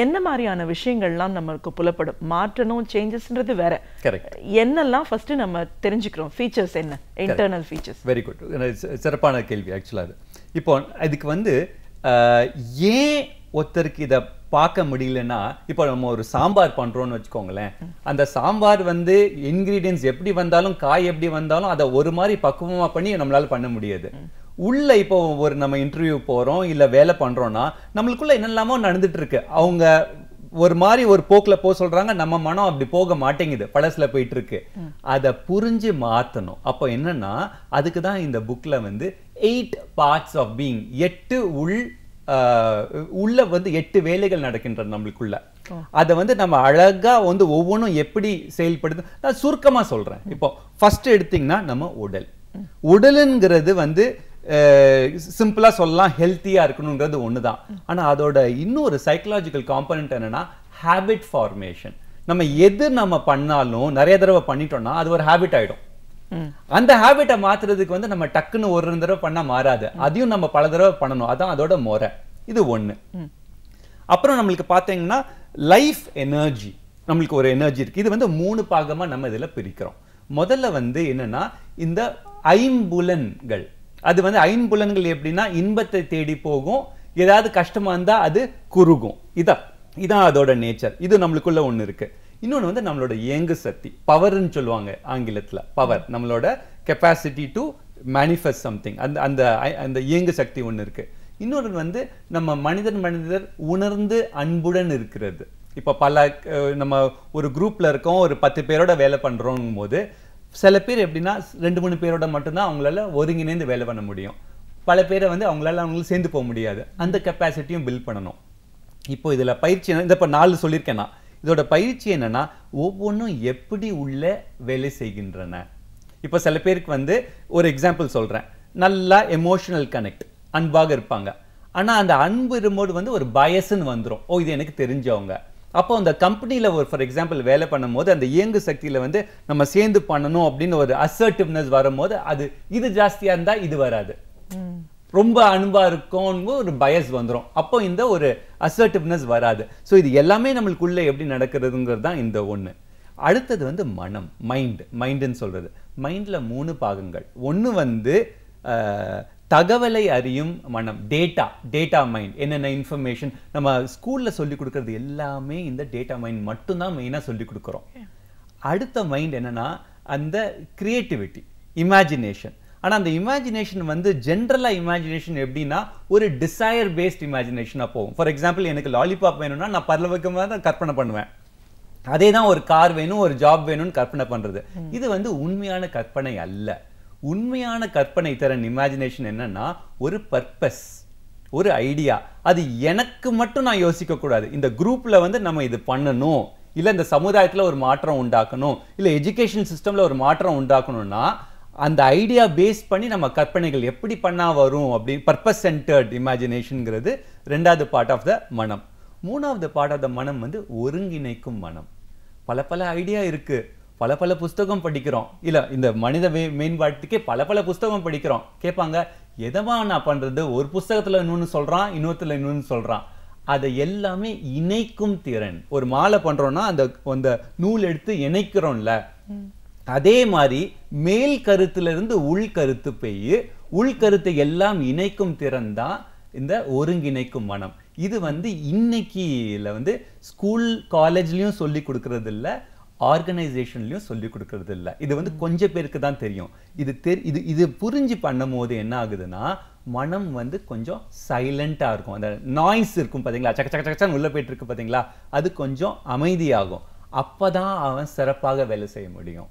என்ன மாதிரியான விஷயங்கள்லாம் நம்மளுக்கு புலப்படும்? மாற்றணும், சேஞ்சஸ்ன்றது வேற, என்னெல்லாம் ஃபர்ஸ்ட் நம்ம தெரிஞ்சுக்கிறோம்? ஃபீச்சர்ஸ் என்ன, இன்டர்னல் ஃபீச்சர்ஸ்? வெரி குட், சிறப்பான கேள்வி. ஆக்சுவலாக அது இப்போ இதுக்கு வந்து ஏன் ஒருத்தருக்கு இதை பார்க்க முடியலன்னா, இப்போ நம்ம ஒரு சாம்பார் பண்றோம்னு வச்சுக்கோங்களேன், அந்த சாம்பார் வந்து இன்கிரீடியன்ஸ் எப்படி வந்தாலும், காய் எப்படி வந்தாலும் அதை ஒரு மாதிரி பக்குவமா பண்ணி நம்மளால பண்ண முடியாது. உள்ள இப்போ ஒரு நம்ம இன்டர்வியூ போறோம் இல்ல வேலை பண்றோம்னா நம்மளுக்குள்ள என்னெல்லாமோ நடந்துட்டு இருக்கு. அவங்க ஒரு மாதிரி ஒரு போக்குல போக சொல்றாங்க, நம்ம மனம் அப்படி போக மாட்டேங்குது, பழசுல போயிட்டு இருக்கு. அதை புரிஞ்சு மாத்தணும். அப்போ என்னன்னா அதுக்கு தான் இந்த புக்ல வந்து 8 parts of being, 8 உள்ள வந்து 8 வேலைகள் நடக்கின்றன நம்மளுக்குள்ள. அதை வந்து நம்ம அழகா வந்து ஒவ்வொன்றும் எப்படி செயல்படுது நான் சுருக்கமா சொல்றேன். இப்போ ஃபர்ஸ்ட் எடுத்தீங்கன்னா நம்ம உடலுங்கிறது வந்து சிம்பிளா சொல்லலாம் ஹெல்த்தியா இருக்கணும்ன்றது ஒண்ணுதான். ஆனா அதோட இன்னொரு சைக்கலாஜிக்கல் காம்பனன்ட் என்னன்னா ஹேபிட் ஃபார்மேஷன். நம்ம எது நம்ம பண்ணாலும் நிறைய தடவை பண்ணிட்டோம்னா அது ஒரு ஹேபிட் ஆயிடும். அந்த ஹேபிட்டை மாத்துறதுக்கு வந்து நம்ம டக்குன்னு ஒரு தடவை பண்ணா மாறாது, அதையும் நம்ம பல தடவை பண்ணணும். அதான் அதோட முறை. இது ஒண்ணு. அப்புறம் நம்மளுக்கு பாத்தீங்கன்னா லைஃப் எனர்ஜி, நம்மளுக்கு ஒரு எனர்ஜி இருக்கு. இது வந்து 3 பாகமா நம்ம இதுல பிரிக்கிறோம். முதல்ல வந்து என்னன்னா இந்த ஐம்புலன்கள். அது வந்து ஐம்புலன்கள் எப்படின்னா இன்பத்தை தேடி போகும், ஏதாவது கஷ்டமா இருந்தா அது குறுகும். இதான் அதோட நேச்சர். இது நம்மளுக்குள்ள ஒண்ணு இருக்கு. இன்னொன்று வந்து நம்மளோட இயங்கு சக்தி, பவர்ன்னு சொல்லுவாங்க ஆங்கிலத்தில். பவர், நம்மளோட கெப்பாசிட்டி டு மேனிஃபெஸ்ட் சம்திங், அந்த இயங்கு சக்தி ஒன்று இருக்கு. இன்னொன்று வந்து நம்ம மனிதர் உணர்ந்து அன்புடன் இருக்கிறது. இப்போ நம்ம ஒரு குரூப்ல இருக்கோம், ஒரு 10 பேரோட வேலை பண்றோம் போது சில பேர் எப்படின்னா 2-3 பேரோட மட்டும்தான் அவங்களால ஒருங்கிணைந்து வேலை பண்ண முடியும். பல பேரை வந்து அவங்களுக்கு சேர்ந்து போக முடியாது. அந்த கெப்பாசிட்டியும் பில்ட் பண்ணணும். இப்போ இதுல பயிற்சி இந்த இப்போ 4 சொல்லியிருக்கேன் நான். இதோட பயிற்சி என்னன்னா ஒவ்வொன்றும் எப்படி உள்ள வேலை செய்கின்றன. இப்போ சில பேருக்கு வந்து ஒரு எக்ஸாம்பிள் சொல்றேன். நல்லா எமோஷனல் கனெக்ட், அன்பாக இருப்பாங்க. ஆனா அந்த அன்பு இருக்கும்போது வந்து ஒரு பயஸ்ன்னு வந்துடும். இது எனக்கு தெரிஞ்சவங்க. அப்போ அந்த கம்பெனியில் ஒரு ஃபார் எக்ஸாம்பிள் வேலை பண்ணும் போது அந்த இயங்கு சக்தியில் வந்து நம்ம சேர்ந்து பண்ணணும் அப்படின்னு ஒரு அசர்ட்டிவ்னஸ் வரும்போது இது ஜாஸ்தியாக இருந்தால் இது வராது. ரொம்ப அன்பா இருக்கும் ஒரு பயஸ் வந்துடும். அப்போ இந்த ஒரு அசர்ட்டிவ்னஸ் வராது. ஸோ இது எல்லாமே நம்மளுக்குள்ள எப்படி நடக்கிறதுங்கிறது தான் இந்த ஒன்று. அடுத்தது வந்து மனம், மைண்டுன்னு சொல்றது. மைண்ட்ல 3 பாகங்கள். ஒன்று வந்து தகவலை அறியும் மனம், டேட்டா மைண்ட். என்னென்ன இன்ஃபர்மேஷன் நம்ம ஸ்கூல்ல சொல்லி கொடுக்கறது எல்லாமே இந்த டேட்டா மைண்ட் மட்டும்தான் மெயினாக சொல்லி கொடுக்குறோம். அடுத்த மைண்ட் என்னன்னா அந்த கிரியேட்டிவிட்டி, இமேஜினேஷன். ஆனா அந்த இமேஜினேஷன் வந்து ஜென்ரலா இமேஜினேஷன் எப்படின்னா ஒரு டிசையர் பேஸ்ட் இமேஜினேஷனா போகும். ஃபார் எக்ஸாம்பிள் எனக்கு லாலிபாப் வேணும்னா நான் பரலோகமாக தான் கற்பனை பண்ணுவேன். அதே தான் ஒரு கார் வேணும், ஒரு ஜாப் வேணும்னு கற்பனை பண்றது. இது வந்து உண்மையான கற்பனை அல்ல. உண்மையான கற்பனை திறன் இமேஜினேஷன் என்னன்னா ஒரு பர்பஸ், ஒரு ஐடியா. அது எனக்கு மட்டும் நான் யோசிக்க கூடாது. இந்த குரூப்ல வந்து நம்ம இது பண்ணணும், இல்ல இந்த சமுதாயத்துல ஒரு மாற்றம் உண்டாக்கணும், இல்ல எஜுகேஷன் சிஸ்டம்ல ஒரு மாற்றம் உண்டாக்கணும்னா அந்த ஐடியா பேஸ் பண்ணி நம்ம கற்பனைகள் எப்படி பண்ணா வரும் அப்படி பர்பஸ் சென்டர்ட் இமேஜினேஷன்ங்கிறது 2வது பார்ட் ஆஃப் த மனம். 3வது பார்ட் ஆஃப் த மனம் வந்து ஒருங்கிணைக்கும் மனம். பல ஐடியா இருக்கு, பல புஸ்தகம் படிக்கிறோம், இல்ல இந்த மனித மேம்பாட்டுக்கே பல புஸ்தகம் படிக்கிறோம். கேட்பாங்க எதமா நான் பண்றது, ஒரு புஸ்தகத்துல இன்னொன்னு சொல்றான், இன்னொருத்துல இன்னொன்னு சொல்றான். அதை எல்லாமே இணைக்கும் திறன். ஒரு மாலை பண்றோம்னா அந்த நூல் எடுத்து இணைக்கிறோம்ல, அதே மாதிரி மேல் கருத்துல இருந்து உள் கருத்து போய் உள்கருத்தை எல்லாம் இணைக்கும் திறன் தான் இந்த ஒருங்கிணைக்கும் மனம். இது வந்து இன்னைக்குல வந்து ஸ்கூல் காலேஜ்லயும் சொல்லி கொடுக்கறது இல்ல, ஆர்கனைசேஷன்லயும் சொல்லி கொடுக்கறது இல்ல. இது வந்து கொஞ்சம் பேருக்கு தான் தெரியும். இது புரிஞ்சு பண்ணும் போது என்ன ஆகுதுன்னா மனம் வந்து கொஞ்சம் சைலண்டா இருக்கும். அந்த நாய்ஸ் இருக்கும் பாத்தீங்களா, சக்க சக்க சக்கன்னு உள்ள போயிட்டு இருக்கு பாத்தீங்களா, அது கொஞ்சம் அமைதியாகும். அப்பதான் அவன் சிறப்பாக வேலை செய்ய முடியும்.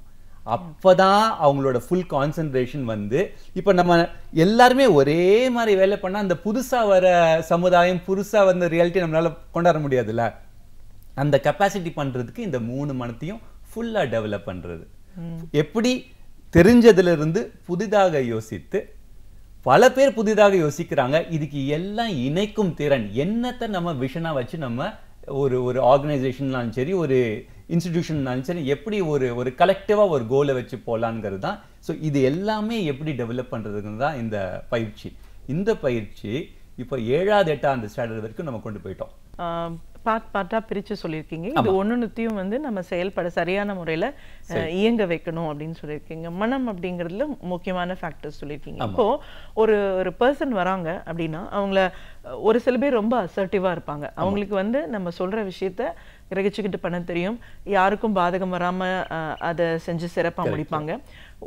அப்பதான் அவங்களோட ஃபுல் கான்சென்ட்ரேஷன் வந்து இப்ப நம்ம எல்லாருமே ஒரே மாதிரி வேலை பண்ணா அந்த புதுசா வர சமுதாயம், புதுசா வந்த ரியாலிட்டி நம்மளால கொண்டாட முடியாதுல்ல. அந்த கெப்பாசிட்டி பண்றதுக்கு இந்த 3 மனத்தையும் ஃபுல்லா டெவலப் பண்றது. எப்படி தெரிஞ்சதுல இருந்து புதிதாக யோசித்து, பல பேர் புதிதாக யோசிக்கிறாங்க. இதுக்கு எல்லாம் இணைக்கும் திறன். என்னத்தை நம்ம விஷனா வச்சு நம்ம ஒரு ஆர்கனைசேஷன்னாலும் சரி, ஒரு இன்ஸ்டிடியூஷன்னாலும் சரி, எப்படி ஒரு கலெக்டிவா ஒரு கோலை வச்சு போலாங்கிறது தான். ஸோ இது எல்லாமே எப்படி டெவலப் பண்றதுன்னு தான் இந்த பயிற்சி. இந்த பயிற்சி இப்போ 7வது 8வது ஸ்டாண்டர்ட் வரைக்கும் நம்ம கொண்டு போயிட்டோம். பார்ட்டா பிரிச்சு சொல்லியிருக்கீங்க. இது ஒன்னொன்னுத்தையும் வந்து நம்ம செயல்பட சரியான முறையில இயங்க வைக்கணும் அப்படின்னு சொல்லியிருக்கீங்க. மனம் அப்படிங்கிறதுல முக்கியமான ஃபேக்டர்ஸ் சொல்லியிருக்கீங்க. இப்போ ஒரு பர்சன் வராங்க அப்படின்னா அவங்கள ஒரு சில பேர் ரொம்ப அசர்ட்டிவா இருப்பாங்க. அவங்களுக்கு வந்து நம்ம சொல்ற விஷயத்த கிரகிச்சுக்கிட்டு பண்ண தெரியும், யாருக்கும் பாதகம் வராம அதை செஞ்சு சிறப்பா முடிப்பாங்க.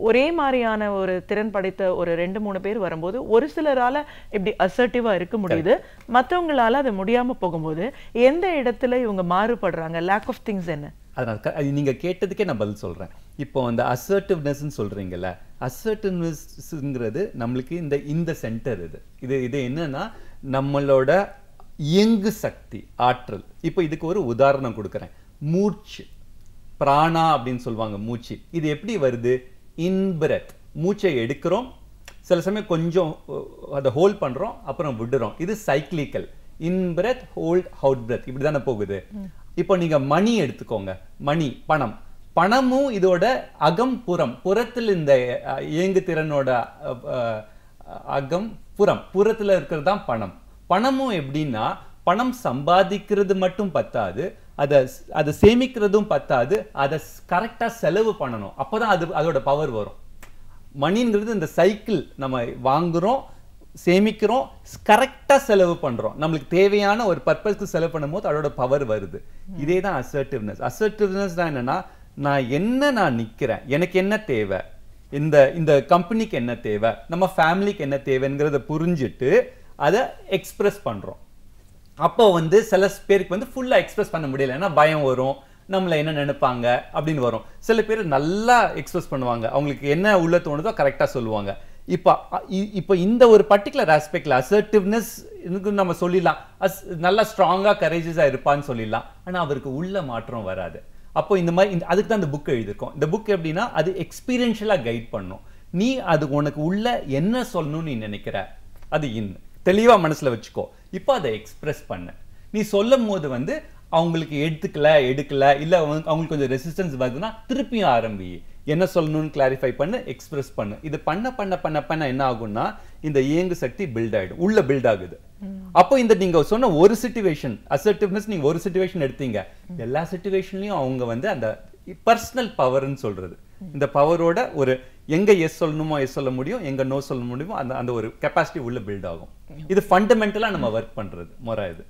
ஒரே மாதிரியான ஒரு திறன் படைத்த ஒரு 2-3 பேர் வரும்போது ஒரு சிலரால இப்படி அசர்ட்டிவா இருக்க முடியுது, மற்றவங்களால அது முடியாம போகும்போது எந்த இடத்துல இவங்க மாறுபடுறாங்க? லேக் ஆஃப் திங்ஸ் என்ன? அதனால நீங்க கேட்டதுக்கே நான் பதில் சொல்றேன். இப்போ அந்த அசர்ட்டிவ்னஸ் சொல்றீங்கல்ல, அசர்ட்டிவ்னஸ்ங்கிறது நம்மளுக்கு இந்த சென்டர். இது என்னன்னா நம்மளோட இயங்கு சக்தி, ஆற்றல். இப்போ இதுக்கு ஒரு உதாரணம் கொடுக்குறேன். மூச்சு, பிராணா அப்படின்னு சொல்லுவாங்க மூச்சு. இது எப்படி வருது? இன் பிரெத், மூச்சை எடுக்கிறோம், சில சமயம் கொஞ்சம் அதை ஹோல்ட் பண்றோம், அப்புறம் விடுறோம். இது சைக்கிளிக்கல். இன் பிரெத், ஹோல்ட், அவுட் பிரெத், இப்படி தானே போகுது. இப்போ நீங்க மணி எடுத்துக்கோங்க. மணி, பணமும் இதோட அகம் புறம். புறத்தில் இந்த இயங்கு திறனோட அகம் புறத்துல இருக்கிறது தான் பணம். பணமும் எப்படின்னா பணம் சம்பாதிக்கிறது மட்டும் பத்தாது, அதை சேமிக்கிறதும் பத்தாது, அதை கரெக்டா செலவு பண்ணணும். அப்பதான் அதோட பவர் வரும். மணிங்கிறது இந்த சைக்கிள், நம்ம வாங்குறோம், சேமிக்கிறோம், கரெக்டா செலவு பண்றோம், நம்மளுக்கு தேவையான ஒரு பர்பஸ்க்கு செலவு பண்ணும்போது அதோட பவர் வருது. இதே தான் அசர்ட்டிவ்னஸ். அசர்ட்டிவ்னஸ் தான் என்னன்னா, நான் நிக்கிறேன், எனக்கு என்ன தேவை, இந்த கம்பெனிக்கு என்ன தேவை, நம்ம ஃபேமிலிக்கு என்ன தேவைங்கிறத புரிஞ்சுட்டு அதை எக்ஸ்பிரஸ் பண்றோம். அப்போ வந்து சில பேருக்கு வந்து ஃபுல்லா எக்ஸ்பிரஸ் பண்ண முடியல, ஏன்னா பயம் வரும், நம்மள என்ன நினைப்பாங்க அப்படின்னு வரும். சில பேர் நல்லா எக்ஸ்பிரஸ் பண்ணுவாங்க, அவங்களுக்கு என்ன உள்ள தோணுதோ கரெக்டா சொல்லுவாங்க. இப்போ இந்த ஒரு பர்டிகுலர் ஆஸ்பெக்ட்ல அசர்ட்டிவ்னஸ் நம்ம சொல்லிடலாம், நல்லா ஸ்ட்ராங்கா கரேஜஸா இருப்பான்னு சொல்லிடலாம், ஆனா அவருக்கு உள்ள மாற்றம் வராது. அப்போ இந்த மாதிரி அதுக்கு தான் இந்த புக் எழுதியிருக்கோம். இந்த புக் எப்படின்னா, அது எக்ஸ்பீரியன்ஷியலா கைட் பண்ணும். நீ அது உனக்கு உள்ள என்ன சொல்லணும்னு நீ நினைக்கிற, அது தெளிவா மனசுல வச்சுக்கோ. இப்போ அதை எக்ஸ்பிரஸ் பண்ண, நீ சொல்லும் போது வந்து அவங்களுக்கு எடுக்கல இல்ல அவங்களுக்கு கொஞ்சம் ரெசிஸ்டன்ஸ் வருதுன்னா திருப்பியும் ஆரம்பி, என்ன சொல்லணும்னு கிளாரிஃபை பண்ணு, எக்ஸ்பிரஸ் பண்ணு. இது பண்ண என்ன ஆகும்னா இந்த இயங்கு சக்தி பில்ட் ஆயிடும், உள்ள பில்ட் ஆகுது. அப்போ இந்த நீங்க சொன்ன ஒரு சிச்சுவேஷன் அசர்ட்டிவ்னஸ், நீங்க ஒரு சிச்சுவேஷன் எடுத்தீங்க, எல்லா சிச்சுவேஷன்லயும் அவங்க வந்து அந்த பர்சனல் பவர்னு சொல்றது, இந்த பவரோட ஒரு எங்க எஸ் சொல்லணுமோ எஸ் சொல்ல முடியும், எங்க நோ சொல்ல முடியுமோ அந்த ஒரு கெப்பாசிட்டி உள்ள பில்ட் ஆகும். இது ஃபண்டமெண்டலா நம்ம ஒர்க் பண்றது முறை இது.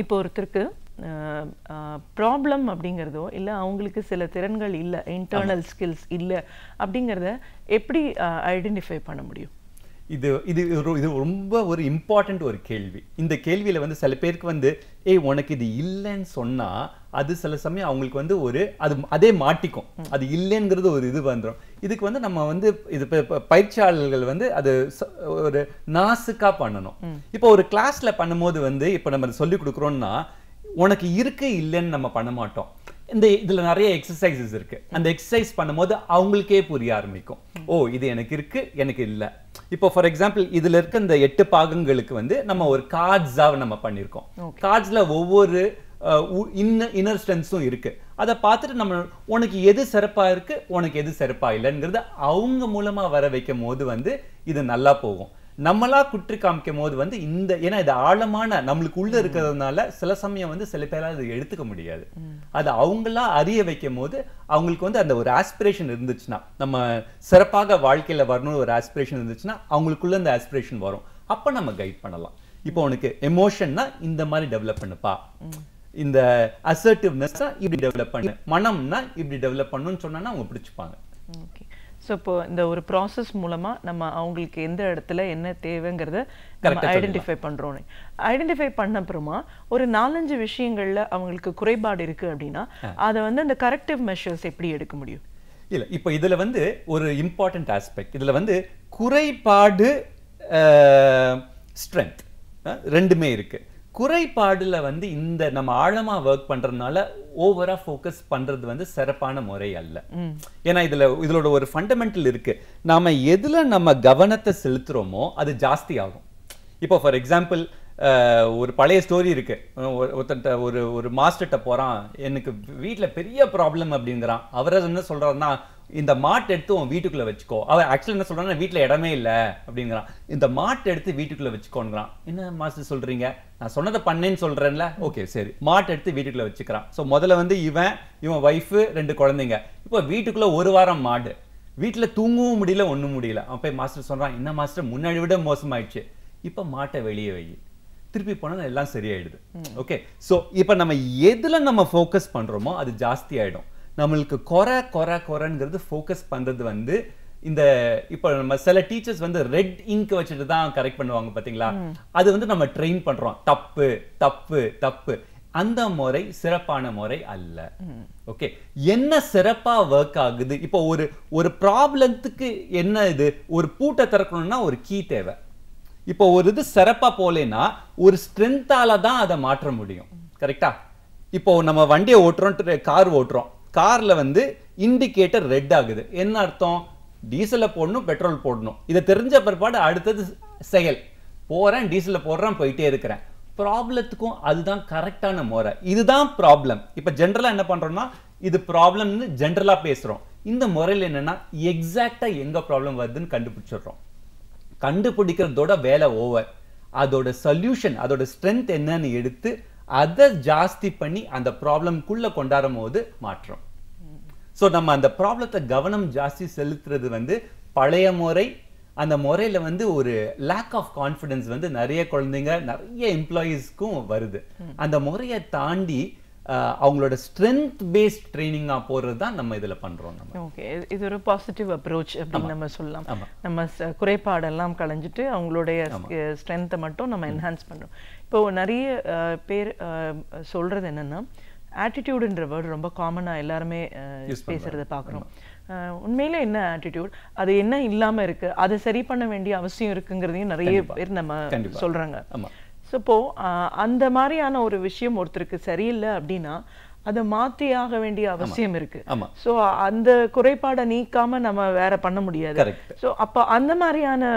இப்போ ஒருத்தருக்கு ப்ராப்ளம் அப்படிங்கிறதோ இல்லை அவங்களுக்கு சில திறன்கள் இல்லை, இன்டர்னல் ஸ்கில்ஸ் இல்லை அப்படிங்கிறத எப்படி ஐடென்டிஃபை பண்ண முடியும்? இது ரொம்ப ஒரு இம்பார்ட்டன்ட் ஒரு கேள்வி. இந்த கேள்வியில வந்து சில பேருக்கு வந்து உனக்கு இது இல்லைன்னு சொன்னா அது சில சமயம் அவங்களுக்கு வந்து அதே மாட்டிக்கும், அது இல்லைங்கிறது ஒரு இது வந்துடும். இதுக்கு வந்து நம்ம வந்து இது பயிற்சியாளர்கள் வந்து அது ஒரு நாசுக்கா பண்ணணும். இப்போ ஒரு கிளாஸ்ல பண்ணும்போது வந்து இப்போ நம்ம சொல்லி கொடுக்குறோம்னா உனக்கு இருக்கு இல்லைன்னு நம்ம பண்ண மாட்டோம். இதுல நிறைய எக்ஸசைசஸ் இருக்கு, அந்த எக்ஸசைஸ் பண்ணும்போது அவங்களுக்கே புரிய ஆரம்பிக்கும், இது எனக்கு இருக்கு எனக்கு இல்ல. இப்போ ஃபார் எக்ஸாம்பிள் இதுல இருக்க இந்த 8 பாகங்களுக்கு வந்து நம்ம ஒரு கார்ட்ஸா நம்ம பண்ணிருக்கோம். கார்ட்ஸ்ல ஒவ்வொரு இன்னர் ஸ்ட்ரென்த்ஸும் இருக்கு. அதை பார்த்துட்டு நம்ம உனக்கு எது சிறப்பா இருக்கு உனக்கு எது சிறப்பா இல்லைங்கிறது அவங்க மூலமா வர வைக்கும் போது வந்து இது நல்லா போகும். நம்மளா குற்றி காமிக்கும் போது வந்து ஏன்னா இது ஆழமான நம்மளுக்கு உள்ள இருக்கிறதுனால சில சமயம் வந்து சில பேரால் அது எடுத்துக்க முடியாது. அது அவங்களா அறிய வைக்கும் போது அவங்களுக்கு வந்து அந்த ஒரு ஆஸ்பிரேஷன் இருந்துச்சுன்னா, நம்ம சிறப்பாக வாழ்க்கையில வரணும்னு ஒரு ஆஸ்பிரேஷன் இருந்துச்சுன்னா அவங்களுக்குள்ள அந்த ஆஸ்பிரேஷன் வரும். அப்ப நம்ம கைட் பண்ணலாம். இப்போ உனக்கு எமோஷன்னா இந்த மாதிரி டெவலப் பண்ணுப்பா, இந்த அசர்ட்டிவ்னஸ் இப்படி டெவலப் பண்ணு, மனம்னா இப்படி டெவலப் பண்ணுன்னு சொன்னா அவங்க பிடிச்சுப்பாங்க. ஓகே. ஸோ இப்போ இந்த ஒரு ப்ராசஸ் மூலமா நம்ம அவங்களுக்கு எந்த இடத்துல என்ன தேவைங்கிறத ஐடென்டிஃபை பண்றோம். ஐடென்டிஃபை பண்ண அப்புறமா ஒரு 4-5 விஷயங்கள்ல அவங்களுக்கு குறைபாடு இருக்கு அப்படின்னா அதை வந்து அந்த கரெக்டிவ் மெஷர்ஸ் எப்படி எடுக்க முடியும்? இல்ல இப்போ இதுல வந்து ஒரு இம்பார்ட்டன்ட் ஆஸ்பெக்ட், இதுல வந்து குறைபாடு ஸ்ட்ரென்த் ரெண்டுமே இருக்கு. குறைபாடுல வந்து இந்த நம்ம ஆழமா ஒர்க் பண்றதுனால ஓவரா ஃபோக்கஸ் பண்றது வந்து சிறப்பான முறை அல்ல. ஏன்னா இதோட ஒரு ஃபண்டமெண்டல் இருக்கு, நாம எதுல நம்ம கவனத்தை செலுத்துறோமோ அது ஜாஸ்தி ஆகும். இப்போ ஃபார் எக்ஸாம்பிள் ஒரு பழைய ஸ்டோரி இருக்கு, ஒருத்தட்ட ஒரு மாஸ்டர்கிட்ட போறான், எனக்கு வீட்டுல பெரிய ப்ராப்ளம் அப்படிங்கிறான். அவர் என்ன சொல்றாருன்னா, இந்த மாட்டை எடுத்து உன் வீட்டுக்குள்ள வச்சுக்கோ. அவர் ஆக்சுவலி என்ன சொல்றான்னா, வீட்டுல இடமே இல்லை அப்படிங்கிறான். இந்த மாட்டை எடுத்து வீட்டுக்குள்ள வச்சுக்கோங்கிறான். என்ன மாஸ்டர் சொல்றீங்க, நான் சொன்னதை பண்ணேன்னு சொல்றேன்ல, ஓகே சரி, மாட்டை எடுத்து வீட்டுக்குள்ள வச்சுக்கிறான். ஸோ முதல்ல வந்து இவன் ஒய்ஃபு 2 குழந்தைங்க. இப்போ வீட்டுக்குள்ள 1 வாரம் மாடு, வீட்டுல தூங்கவும் முடியல ஒண்ணும் முடியல. அவன் போய் மாஸ்டர் சொல்றான், என்ன மாஸ்டர் முன்னாடி விட மோசமாயிடுச்சு, இப்ப மாட்டை வெளியே வை, திருப்பி போனா எல்லாம் சரியாயிடுது. ஓகே, ஸோ இப்போ நம்ம எதுல நம்ம ஃபோக்கஸ் பண்றோமோ அது ஜாஸ்தி ஆயிடும். நம்மளுக்கு குறைங்கிறது ஃபோக்கஸ் பண்றது வந்து இந்த இப்போ நம்ம சில டீச்சர்ஸ் வந்து ரெட் இங்க் வச்சுட்டு தான் கரெக்ட் பண்ணுவாங்க பாத்தீங்களா, அது வந்து நம்ம ட்ரெயின் பண்றோம். தப்பு தப்பு தப்பு, அந்த முறை சிறப்பான முறை அல்ல. ஓகே, என்ன சிறப்பா ஒர்க் ஆகுது, இப்போ ஒரு ப்ராப்ளத்துக்கு என்ன இது, ஒரு பூட்டை திறக்கணும்னா ஒரு கீ தேவை. இப்போ ஒரு இது சிறப்பா போலேன்னா ஒரு ஸ்ட்ரென்த்தால தான் அதை மாற்ற முடியும். கரெக்டா? இப்போ நம்ம வண்டியை ஓட்டுறோம், கார் ஓட்டுறோம், கார்ல வந்து இண்டிகேட்டர் ரெட் ஆகுது, என்ன அர்த்தம், டீசலை போடணும் பெட்ரோல் போடணும். இதை தெரிஞ்ச பிற்பாடு அடுத்தது செயல், போறேன் டீசலை போடுறேன் போயிட்டே இருக்கிறேன். ப்ராப்ளத்துக்கும் அதுதான் கரெக்டான முறை. இதுதான் ப்ராப்ளம். இப்போ ஜென்ரலா என்ன பண்றோம்னா இது ப்ராப்ளம்னு ஜென்ரலா பேசுறோம். இந்த முறையில் என்னன்னா எக்ஸாக்டா எங்க ப்ராப்ளம் வருதுன்னு கண்டுபிடிச்சிடுறோம். கண்டுபிடிக்கிறதோட வேலை ஓவர், அதோட சொல்யூஷன் அதோட ஸ்ட்ரென்த் என்னன்னு எடுத்து அதை ஜாஸ்தி பண்ணி அந்த ப்ராப்ளம்குள்ள கொண்டாடும் போது மாற்றம். ஸோ நம்ம அந்த ப்ராப்ளத்தை கவனம் ஜாஸ்தி செலுத்துறது வந்து பழைய முறை அந்த முறையில வந்து ஒரு லேக் ஆஃப் கான்ஃபிடன்ஸ் வந்து நிறைய குழந்தைங்க நிறைய எம்ப்ளாயீஸ்க்கும் வருது. அந்த முறையை தாண்டி அவங்களோட ஸ்ட்ரென்த் பேஸ்ட் ட்ரைனிங்கா போறது தான் நம்ம இதுல பண்றோம். ஓகே, இது ஒரு பாசிட்டிவ் அப்ரோச் அப்படின்னு நம்ம சொல்லலாம். நம்ம குறைபாடெல்லாம் களைஞ்சிட்டு அவங்களுடைய ஸ்ட்ரென்த்தை மட்டும் நம்ம என்ஹான்ஸ் பண்றோம். இப்போ நிறைய பேர் சொல்றது என்னன்னா, ஆட்டிடியூடுன்ற வேர்டு ரொம்ப காமனா எல்லாருமே பேசுறதை பார்க்குறோம். உண்மையில என்ன ஆட்டிடியூட், அது என்ன இல்லாம இருக்கு, அதை சரி பண்ண வேண்டிய அவசியம் இருக்குங்கிறதையும் நிறைய பேர் நம்ம சொல்றாங்க. ஸோ இப்போ அந்த மாதிரியான ஒரு விஷயம் ஒருத்தருக்கு சரியில்லை அப்படின்னா அதை மாற்றி ஆக வேண்டிய அவசியம் இருக்கு. ஸோ அந்த குறைபாடை நீக்காம நம்ம வேற பண்ண முடியாது. ஸோ அப்போ அந்த மாதிரியான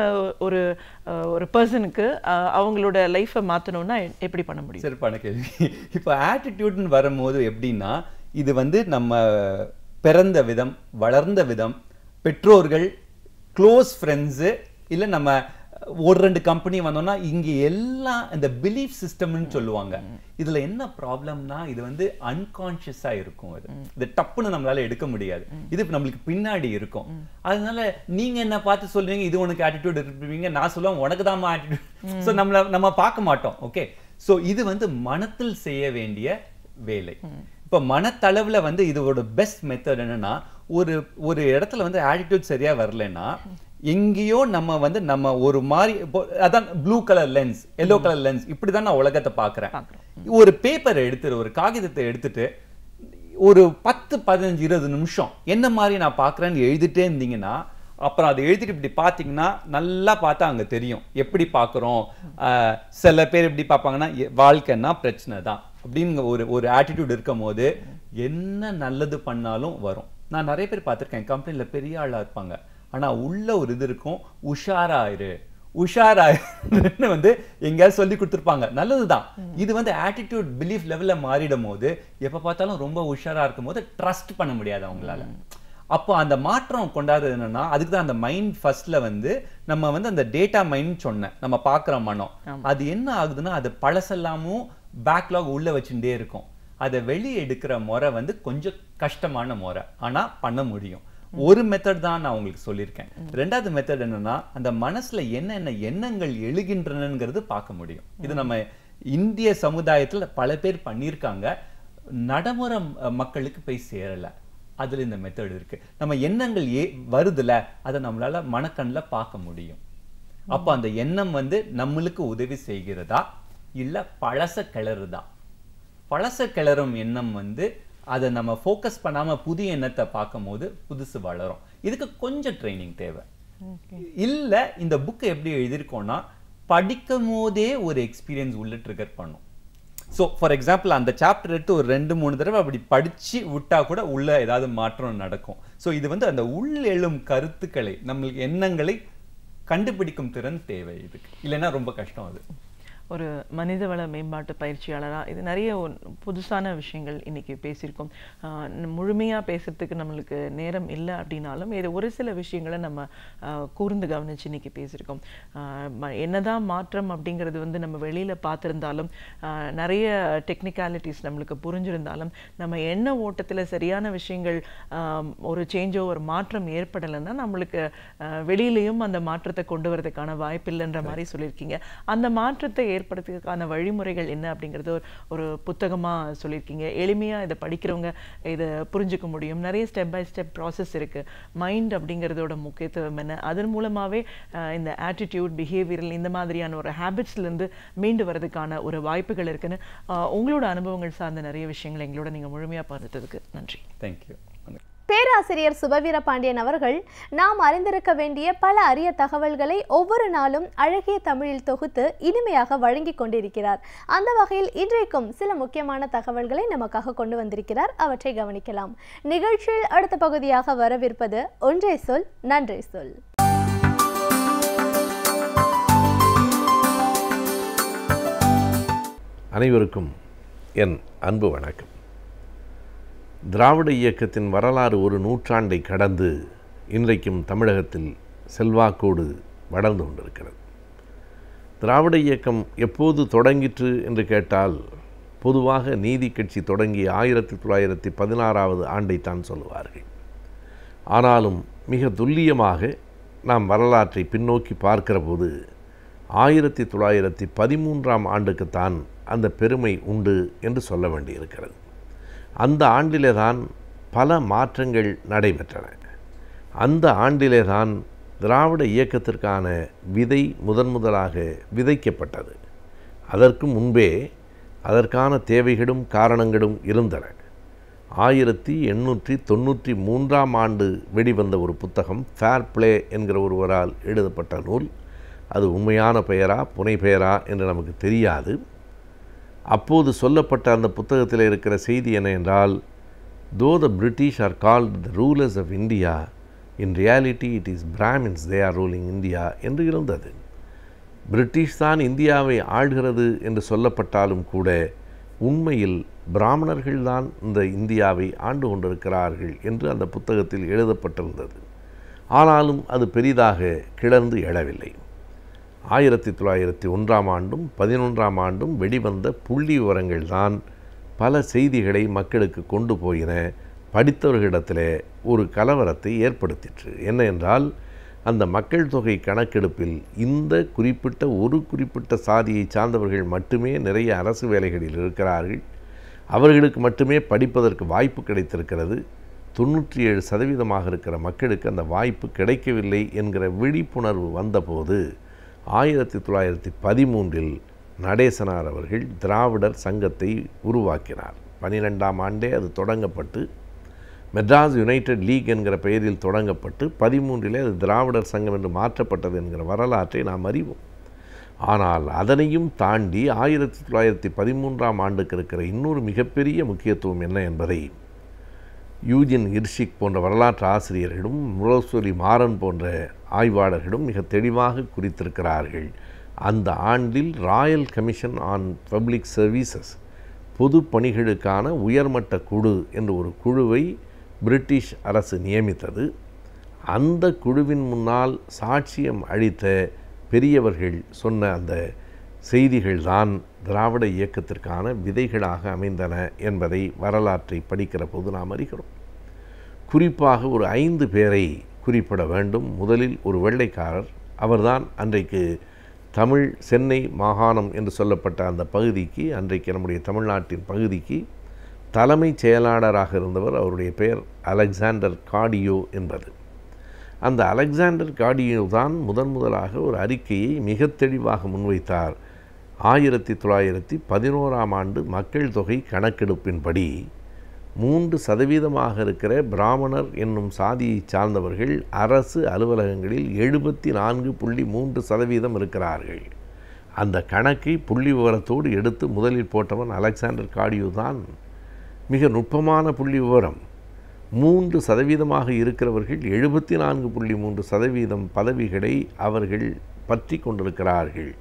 ஒரு ஒரு பர்சனுக்கு அவங்களோட லைஃப்பை மாற்றணும்னா எப்படி பண்ண முடியும்? சிறப்பான கேள்வி. இப்போ ஆட்டிடியூட்னு வரும்போது எப்படின்னா, இது வந்து நம்ம பிறந்த விதம், வளர்ந்த விதம், பெற்றோர்கள், க்ளோஸ் ஃப்ரெண்ட்ஸு, இல்லை நம்ம ஒரு 2 கம்பெனி வந்தோம்னா இங்க எல்லாம் இந்த பிலீஃப் சிஸ்டம்னு சொல்லுவாங்க. இதுல என்ன ப்ராப்ளம்னா, இது வந்து அன்கான்ஷியஸா இருக்கும். இது டப்புன்னு நம்மளால எடுக்க முடியாது. இது நம்மளுக்கு பின்னாடி இருக்கும். அதனால நீங்க என்ன பார்த்து சொல்லுவீங்க, இது உனக்கு ஆட்டிடியூட் இருப்பீங்க, நான் சொல்லுவேன் உனக்கு தான் ஆட்டிடியூட். ஸோ நம்ம பார்க்க மாட்டோம். ஓகே, ஸோ இது வந்து மனத்தில் செய்ய வேண்டிய வேலை. இப்போ மனத்தளவுல வந்து இதோட பெஸ்ட் மெத்தட் என்னன்னா, ஒரு இடத்துல வந்து ஆட்டிடியூட் சரியா வரலன்னா எங்கேயோ நம்ம ஒரு மாதிரி, அதான் blue colour lens, yellow colour lens, இப்படிதான் நான் உலகத்தை பார்க்குறேன். ஒரு பேப்பரை எடுத்துட்டு, ஒரு காகிதத்தை எடுத்துட்டு ஒரு 10, 15, 20 நிமிஷம் என்ன மாதிரி நான் பார்க்குறேன்னு எழுதிட்டே இருந்தீங்கன்னா, அப்புறம் அதை எழுதிட்டு இப்படி பார்த்தீங்கன்னா நல்லா பார்த்தா அங்கே தெரியும் எப்படி பார்க்குறோம். சில பேர் எப்படி பார்ப்பாங்கன்னா, வாழ்க்கைன்னா பிரச்சனை தான் அப்படின்னு ஒரு ஆட்டிடியூட் இருக்கும் போது என்ன நல்லது பண்ணாலும் வரும். நான் நிறைய பேர் பார்த்துருக்கேன், கம்பெனியில் பெரிய ஆளாக இருப்பாங்க, ஆனா உள்ள ஒரு இது இருக்கும், உஷாராயிரு வந்து எங்கேயாவது சொல்லி கொடுத்துருப்பாங்க. நல்லதுதான். இது வந்து ஆட்டிடியூட் பிலீஃப் லெவல்ல மாறிடும் போது எப்ப பார்த்தாலும் ரொம்ப உஷாரா இருக்கும் போது ட்ரஸ்ட் பண்ண முடியாது அவங்களால. அப்போ அந்த மாற்றம் கொண்டாடுறது என்னன்னா, அதுக்கு தான் அந்த மைண்ட் ஃபர்ஸ்ட்ல வந்து நம்ம வந்து அந்த டேட்டா மைண்ட் சொன்னேன், நம்ம பார்க்குற மனம், அது என்ன ஆகுதுன்னா அது பழசெல்லாமும் பேக்லாக் உள்ள வச்சுட்டே இருக்கும். அதை வெளியே எடுக்கிற முறை வந்து கொஞ்சம் கஷ்டமான முறை, ஆனா பண்ண முடியும். ஒரு மெத்தட் தான் நான் உங்களுக்கு சொல்லியிருக்கேன். ரெண்டாவது மெத்தட் என்னன்னா, அந்த மனசுல என்னென்ன எண்ணங்கள் எழுகின்றனங்கிறது பார்க்க முடியும். இது நம்ம இந்திய சமுதாயத்துல பல பேர் பண்ணியிருக்காங்க, நடைமுறை மக்களுக்கு போய் சேரல. அதுல இந்த மெத்தட் இருக்கு. நம்ம எண்ணங்கள் வருதுல, அதை நம்மளால மனக்கண்ணில் பார்க்க முடியும். அப்போ அந்த எண்ணம் வந்து நம்மளுக்கு உதவி செய்கிறதா இல்ல பழச கிளறுதா? பழச கிளறும் எண்ணம் வந்து அதை நம்ம ஃபோக்கஸ் பண்ணாம புதிய எண்ணத்தை பார்க்கும் போது புதுசு வளரும். இதுக்கு கொஞ்சம் ட்ரைனிங் தேவை. இல்ல இந்த புக்கை எப்படி எழுதியிருக்கோம்னா, படிக்கும் போதே ஒரு எக்ஸ்பீரியன்ஸ் உள்ள ட்ரிகர் பண்ணும். ஸோ ஃபார் எக்ஸாம்பிள் அந்த சாப்டர் எடுத்து ஒரு 2-3 தடவை அப்படி படிச்சு விட்டா கூட உள்ள ஏதாவது மாற்றம் நடக்கும். ஸோ இது வந்து அந்த உள்ளெழும் கருத்துக்களை, நம்மளுக்கு எண்ணங்களை கண்டுபிடிக்கும் திறன் தேவை இதுக்கு. இல்லைன்னா ரொம்ப கஷ்டம். அது ஒரு மனிதவள மேம்பாட்டு பயிற்சியாளராக இது நிறைய புதுசான விஷயங்கள் இன்னைக்கு பேசியிருக்கோம். முழுமையாக பேசுறதுக்கு நம்மளுக்கு நேரம் இல்லை அப்படின்னாலும் இது ஒரு சில விஷயங்களை நம்ம கூர்ந்து கவனிச்சு இன்னைக்கு பேசியிருக்கோம். என்னதான் மாற்றம் அப்படிங்கிறது வந்து நம்ம வெளியில் பார்த்துருந்தாலும், நிறைய டெக்னிக்காலிட்டிஸ் நம்மளுக்கு புரிஞ்சிருந்தாலும், நம்ம எண்ண ஓட்டத்தில் சரியான விஷயங்கள் ஒரு சேஞ்சோ ஒரு மாற்றம் ஏற்படலைன்னா நம்மளுக்கு வெளியிலையும் அந்த மாற்றத்தை கொண்டு வரதுக்கான வாய்ப்பு இல்லைன்ற மாதிரி சொல்லியிருக்கீங்க. அந்த மாற்றத்தை ஏற்படுத்துறதுக்கான வழிமுறைகள் என்ன அப்படிங்கிறது ஒரு புத்தகமா சொல்லியிருக்கீங்க. எளிமையா இதை படிக்கிறவங்க இதை புரிஞ்சுக்க முடியும். நிறைய ஸ்டெப் பை ஸ்டெப் ப்ராசஸ் இருக்கு. மைண்ட் அப்படிங்கிறதோட முக்கியத்துவம் என்ன, அதன் மூலமாவே இந்த ஆட்டிடியூட், பிஹேவியரல், இந்த மாதிரியான ஒரு ஹேபிட்ஸ்ல இருந்து மீண்டு வரதுக்கான ஒரு வாய்ப்புகள் இருக்குன்னு உங்களோட அனுபவங்கள் சார்ந்த நிறைய விஷயங்களை எங்களோட நீங்க முழுமையா பகிர்ந்ததுக்கு நன்றி. தேங்க்யூ. பேராசிரியர் சுபவீர பாண்டியன் அவர்கள் நாம் அறிந்திருக்க வேண்டிய பல அரிய தகவல்களை ஒவ்வொரு நாளும் அழகிய தமிழில் தொகுத்து இனிமையாக வழங்கி கொண்டிருக்கிறார். அந்த வகையில் இன்றைக்கும் சில முக்கியமான தகவல்களை நமக்காக கொண்டு வந்திருக்கிறார். அவற்றை கவனிக்கலாம். நிகழ்ச்சியில் அடுத்த பகுதியாக வரவிருப்பது ஒன்றை சொல் நன்றே சொல். அனைவருக்கும் என் அன்பு வணக்கம். திராவிட இயக்கத்தின் வரலாறு ஒரு நூற்றாண்டை கடந்து இன்றைக்கும் தமிழகத்தில் செல்வாக்கோடு வளர்ந்து கொண்டிருக்கிறது. திராவிட இயக்கம் எப்போது தொடங்கிற்று என்று கேட்டால், பொதுவாக நீதி கட்சி தொடங்கிய 1916வது ஆண்டைத்தான் சொல்லுவார்கள். ஆனாலும் மிக துல்லியமாக நாம் வரலாற்றை பின்னோக்கி பார்க்கிற போது 1913ஆம் ஆண்டுக்குத்தான் அந்த பெருமை உண்டு என்று சொல்ல வேண்டியிருக்கிறது. அந்த ஆண்டிலே தான் பல மாற்றங்கள் நடைபெற்றன. அந்த ஆண்டிலே தான் திராவிட இயக்கத்திற்கான விதை முதலாக விதைக்கப்பட்டது. அதற்கு முன்பே அதற்கான தேவைகளும் காரணங்களும் இருந்தன. 1893ஆம் ஆண்டு வெளிவந்த ஒரு புத்தகம் ஃபேர் பிளே என்கிற ஒருவரால் எழுதப்பட்ட நூல். அது உண்மையான பெயரா புனை பெயரா என்று நமக்கு தெரியாது. அப்போது சொல்லப்பட்ட அந்த புத்தகத்தில் இருக்கிற செய்தி என்ன என்றால், though the British are called the rulers of India, in reality it is Brahmins they are ruling India என்று இருந்தது. பிரிட்டிஷ் தான் இந்தியாவை ஆள்கிறது என்று சொல்லப்பட்டாலும் கூட உண்மையில் பிராமணர்கள்தான் இந்த இந்தியாவை ஆண்டு கொண்டிருக்கிறார்கள் என்று அந்த புத்தகத்தில் எழுதப்பட்டிருந்தது. ஆனாலும் அது பெரிதாக கிளர்ந்து எழவில்லை. 1901ஆம் ஆண்டும் 11ஆம் ஆண்டும் வெளிவந்த புள்ளி விவரங்கள் தான் பல செய்திகளை மக்களுக்கு கொண்டு போயின. படித்தவர்களிடத்தில் ஒரு கலவரத்தை ஏற்படுத்திற்று. என்ன என்றால், அந்த மக்கள் தொகை கணக்கெடுப்பில் இந்த குறிப்பிட்ட சாதியை சார்ந்தவர்கள் மட்டுமே நிறைய அரசு வேலைகளில் இருக்கிறார்கள், அவர்களுக்கு மட்டுமே படிப்பதற்கு வாய்ப்பு கிடைத்திருக்கிறது, 97% இருக்கிற மக்களுக்கு அந்த வாய்ப்பு கிடைக்கவில்லை என்கிற விழிப்புணர்வு வந்தபோது 1913இல் நடேசனார் அவர்கள் திராவிடர் சங்கத்தை உருவாக்கினார். 12ஆம் ஆண்டே அது தொடங்கப்பட்டு மெட்ராஸ் யுனைடெட் லீக் என்கிற பெயரில் தொடங்கப்பட்டு 13இலே அது திராவிடர் சங்கம் என்று மாற்றப்பட்டது என்கிற வரலாற்றை நாம் அறிவோம். ஆனால் அதனையும் தாண்டி 1913ஆம் ஆண்டுக்கு இருக்கிற இன்னொரு மிகப்பெரிய முக்கியத்துவம் என்ன என்பதை யூஜின் இர்ஷிக் போன்ற வரலாற்று ஆசிரியர்களும் முரசொலி மாறன் போன்ற ஆய்வாளர்களும் மிக தெளிவாக குறித்திருக்கிறார்கள். அந்த ஆண்டில் Royal commission on public services, பொது பணிகளுக்கான உயர்மட்ட குழு என்று ஒரு குழுவை பிரிட்டிஷ் அரசு நியமித்தது. அந்த குழுவின் முன்னால் சாட்சியம் அளித்த பெரியவர்கள் சொன்ன அந்த செய்திகள்தான் திராவிட இயக்கத்திற்கான விதைகளாக அமைந்தன என்பதை வரலாற்றை படிக்கிற போது நாம் அறிகிறோம். குறிப்பாக ஒரு 5 பேரை குறிப்பிட வேண்டும். முதலில் ஒரு வெள்ளைக்காரர். அவர்தான் அன்றைக்கு தமிழ் சென்னை மாகாணம் என்று சொல்லப்பட்ட அந்த பகுதிக்கு, அன்றைக்கு நம்முடைய தமிழ்நாட்டின் பகுதிக்கு தலைமைச் செயலாளராக இருந்தவர். அவருடைய பெயர் அலெக்சாண்டர் காடியோ என்பது. அந்த அலெக்சாண்டர் காடியோ தான் முதலாக ஒரு அறிக்கையை மிக தெளிவாக முன்வைத்தார். 1911ஆம் ஆண்டு மக்கள் தொகை கணக்கெடுப்பின்படி 3% இருக்கிற பிராமணர் என்னும் சாதியை சார்ந்தவர்கள் அரசு அலுவலகங்களில் 74.3% இருக்கிறார்கள். அந்த கணக்கை புள்ளி விவரத்தோடு எடுத்து முதலில் போட்டவன் அலெக்சாண்டர் காடியோ தான். மிக நுட்பமான புள்ளி விவரம். 3% இருக்கிறவர்கள் 74.3% பதவிகளை அவர்கள் பற்றி கொண்டிருக்கிறார்கள்.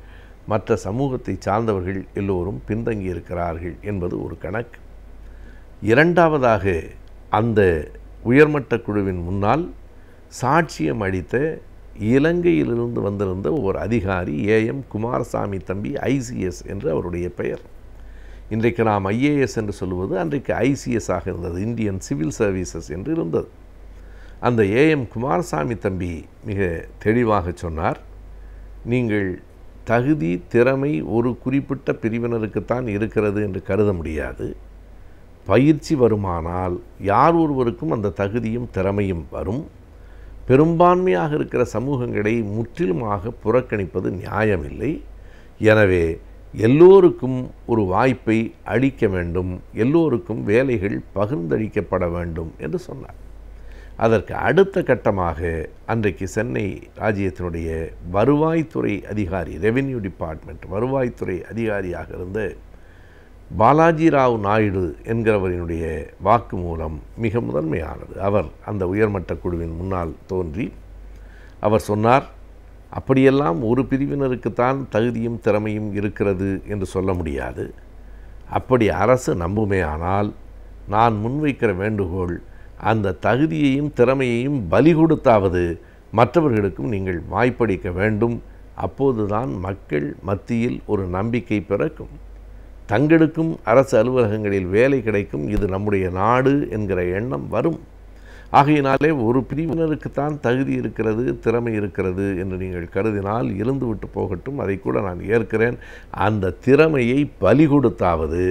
மற்ற சமூகத்தை சார்ந்தவர்கள் எல்லோரும் பின்தங்கி இருக்கிறார்கள் என்பது ஒரு கணக்கு. இரண்டாவதாக, அந்த உயர்மட்ட குழுவின் முன்னால் சாட்சியம் அளித்த இலங்கையிலிருந்து வந்திருந்த ஒரு அதிகாரி AM குமாரசாமி தம்பி, ICS என்று அவருடைய பெயர். இன்றைக்கு நாம் IAS என்று சொல்லுவது அன்றைக்கு ICS ஆக இருந்தது, இந்தியன் சிவில் சர்வீசஸ் என்று இருந்தது. அந்த AM குமாரசாமி தம்பி மிக தெளிவாக சொன்னார், நீங்கள் தகுதி திறமை ஒரு குறிப்பிட்ட பிரிவினருக்குத்தான் இருக்கிறது என்று கருத முடியாது. பயிற்சி வருமானால் யார் ஒருவருக்கும் அந்த தகுதியும் திறமையும் வரும். பெரும்பான்மையாக இருக்கிற சமூகங்களை முற்றிலுமாக புறக்கணிப்பது நியாயமில்லை. எனவே எல்லோருக்கும் ஒரு வாய்ப்பை அளிக்க வேண்டும், எல்லோருக்கும் வேலைகள் பகிர்ந்தளிக்கப்பட வேண்டும் என்று சொன்னார். அதற்கு அடுத்த கட்டமாக அன்றைக்கு சென்னை ராஜ்யத்தினுடைய வருவாய்த்துறை அதிகாரி, ரெவென்யூ டிபார்ட்மெண்ட் வருவாய்த்துறை அதிகாரியாக இருந்த பாலாஜி ராவ் நாயுடு என்கிறவரினுடைய வாக்கு மூலம் மிக முதன்மையானது. அவர் அந்த உயர்மட்ட குழுவின் முன்னால் தோன்றி அவர் சொன்னார், அப்படியெல்லாம் ஒரு பிரிவினருக்குத்தான் தகுதியும் திறமையும் இருக்கிறது என்று சொல்ல முடியாது. அப்படி அரசு நம்புமே ஆனால் நான் முன்வைக்கிற வேண்டுகோள், அந்த தகுதியையும் திறமையையும் பலி கொடுத்தாவது மற்றவர்களுக்கும் நீங்கள் வாய்ப்பளிக்க வேண்டும். அப்போதுதான் மக்கள் மத்தியில் ஒரு நம்பிக்கை பிறக்கும், தங்களுக்கும் அரசு அலுவலகங்களில் வேலை கிடைக்கும், இது நம்முடைய நாடு என்கிற எண்ணம் வரும். ஆகையினாலே ஒரு பிரிவினருக்குத்தான் தகுதி இருக்கிறது, திறமை இருக்கிறது என்று நீங்கள் கருதினால் இருந்துவிட்டு போகட்டும், அதை கூட நான் ஏற்கிறேன். அந்த திறமையை பலி கொடுத்தாவது